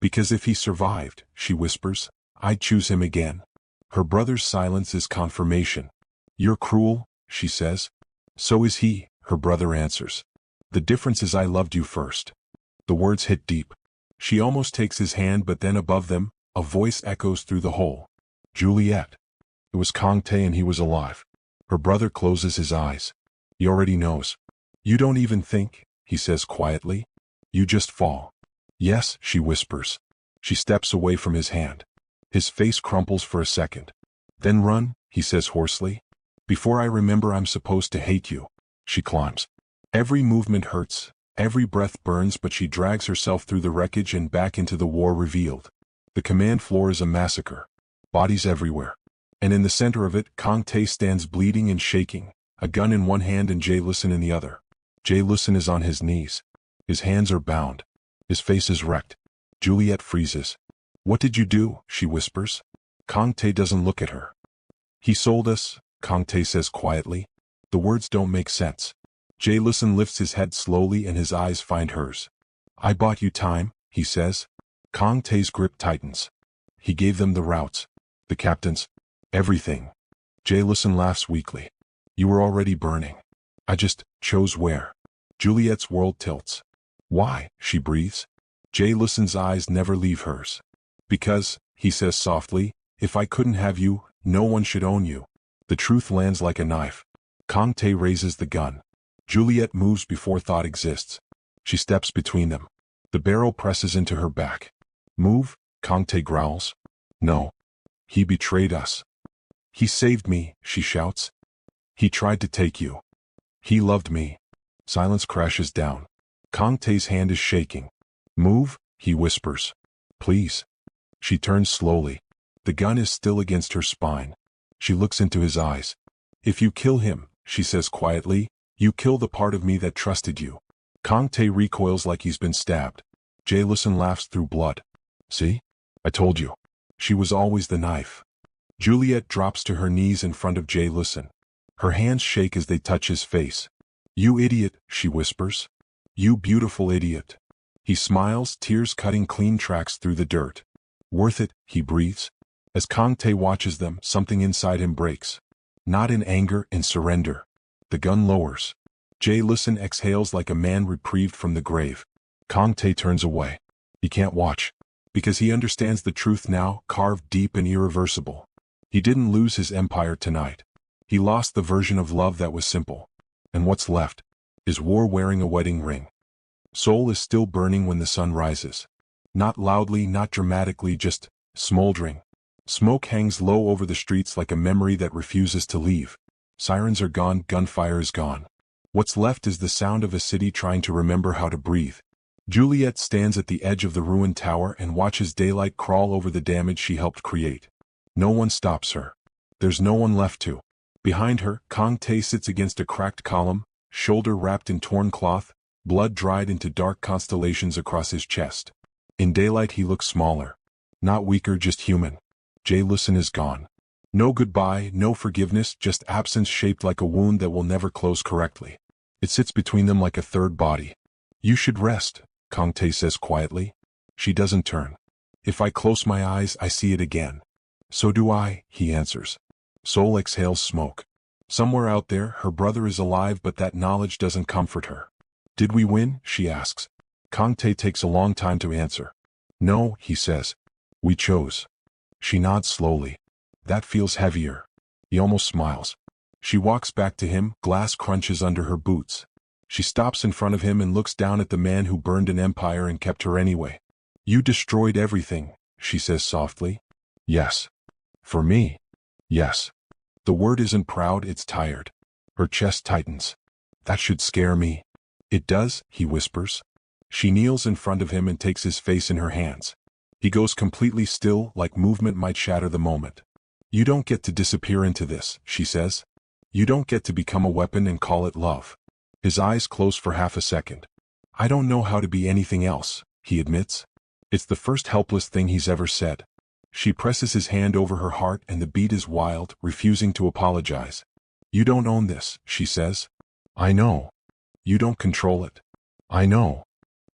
Because if he survived, she whispers, I'd choose him again. Her brother's silence is confirmation. You're cruel, she says. So is he, her brother answers. The difference is I loved you first. The words hit deep. She almost takes his hand, but then above them, a voice echoes through the hole. Juliet. It was Kang Tae and he was alive. Her brother closes his eyes. He already knows. You don't even think, he says quietly. You just fall. Yes, she whispers. She steps away from his hand. His face crumples for a second. Then run, he says hoarsely. Before I remember I'm supposed to hate you. She climbs. Every movement hurts, every breath burns, but she drags herself through the wreckage and back into the war revealed. The command floor is a massacre. Bodies everywhere. And in the center of it, Kang Tae stands bleeding and shaking, a gun in one hand and Jae-Listen in the other. Jae-Listen is on his knees. His hands are bound. His face is wrecked. Juliet freezes. What did you do? She whispers. Kang Tae doesn't look at her. He sold us, Kang Tae says quietly. The words don't make sense. Jae-Listen lifts his head slowly and his eyes find hers. I bought you time, he says. Kang Tae's grip tightens. He gave them the routes, the captains, everything. Jae-Listen laughs weakly. You were already burning. I just chose where. Juliet's world tilts. Why? She breathes. Jae-Listen's eyes never leave hers. Because, he says softly, if I couldn't have you, no one should own you. The truth lands like a knife. Kang Tae raises the gun. Juliet moves before thought exists. She steps between them. The barrel presses into her back. Move, Kang Tae growls. No. He betrayed us. He saved me, she shouts. He tried to take you. He loved me. Silence crashes down. Kang Tae's hand is shaking. Move, he whispers. Please. She turns slowly. The gun is still against her spine. She looks into his eyes. If you kill him, she says quietly, you kill the part of me that trusted you. Kang Tae recoils like he's been stabbed. Jae-Listen laughs through blood. See? I told you. She was always the knife. Juliet drops to her knees in front of Jae-Listen. Her hands shake as they touch his face. You idiot, she whispers. You beautiful idiot. He smiles, tears cutting clean tracks through the dirt. Worth it, he breathes. As Kang Tae watches them, something inside him breaks. Not in anger, in surrender. The gun lowers. Jae-Listen exhales like a man reprieved from the grave. Kang Tae turns away. He can't watch. Because he understands the truth now, carved deep and irreversible. He didn't lose his empire tonight. He lost the version of love that was simple. And what's left is war wearing a wedding ring. Seoul is still burning when the sun rises. Not loudly, not dramatically, just smoldering. Smoke hangs low over the streets like a memory that refuses to leave. Sirens are gone, gunfire is gone. What's left is the sound of a city trying to remember how to breathe. Juliet stands at the edge of the ruined tower and watches daylight crawl over the damage she helped create. No one stops her. There's no one left to. Behind her, Kang Tae sits against a cracked column, shoulder wrapped in torn cloth, blood dried into dark constellations across his chest. In daylight he looks smaller. Not weaker, just human. Jae-Listen is gone. No goodbye, no forgiveness, just absence shaped like a wound that will never close correctly. It sits between them like a third body. You should rest, Kang Tae says quietly. She doesn't turn. If I close my eyes, I see it again. So do I, he answers. Seoul exhales smoke. Somewhere out there, her brother is alive, but that knowledge doesn't comfort her. Did we win? She asks. Kang Tae takes a long time to answer. No, he says. We chose. She nods slowly. That feels heavier. He almost smiles. She walks back to him, glass crunches under her boots. She stops in front of him and looks down at the man who burned an empire and kept her anyway. You destroyed everything, she says softly. Yes. For me. Yes. The word isn't proud, it's tired. Her chest tightens. That should scare me. It does, he whispers. She kneels in front of him and takes his face in her hands. He goes completely still, like movement might shatter the moment. You don't get to disappear into this, she says. You don't get to become a weapon and call it love. His eyes close for half a second. I don't know how to be anything else, he admits. It's the first helpless thing he's ever said. She presses his hand over her heart and the beat is wild, refusing to apologize. You don't own this, she says. I know. You don't control it. I know.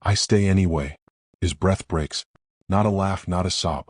I stay anyway. His breath breaks. Not a laugh, not a sob.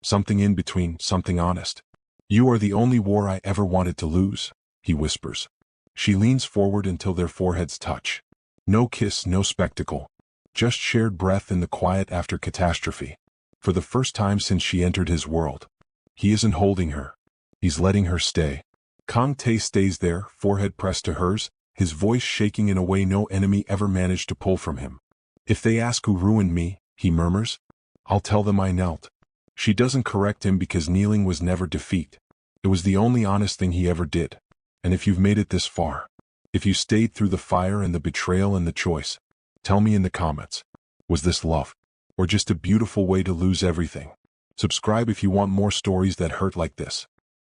Something in between, something honest. You are the only war I ever wanted to lose, he whispers. She leans forward until their foreheads touch. No kiss, no spectacle. Just shared breath in the quiet after catastrophe. For the first time since she entered his world. He isn't holding her. He's letting her stay. Kang Tae stays there, forehead pressed to hers, his voice shaking in a way no enemy ever managed to pull from him. If they ask who ruined me, he murmurs, I'll tell them I knelt. She doesn't correct him because kneeling was never defeat. It was the only honest thing he ever did. And if you've made it this far, if you stayed through the fire and the betrayal and the choice, tell me in the comments, was this love? Or just a beautiful way to lose everything? Subscribe if you want more stories that hurt like this.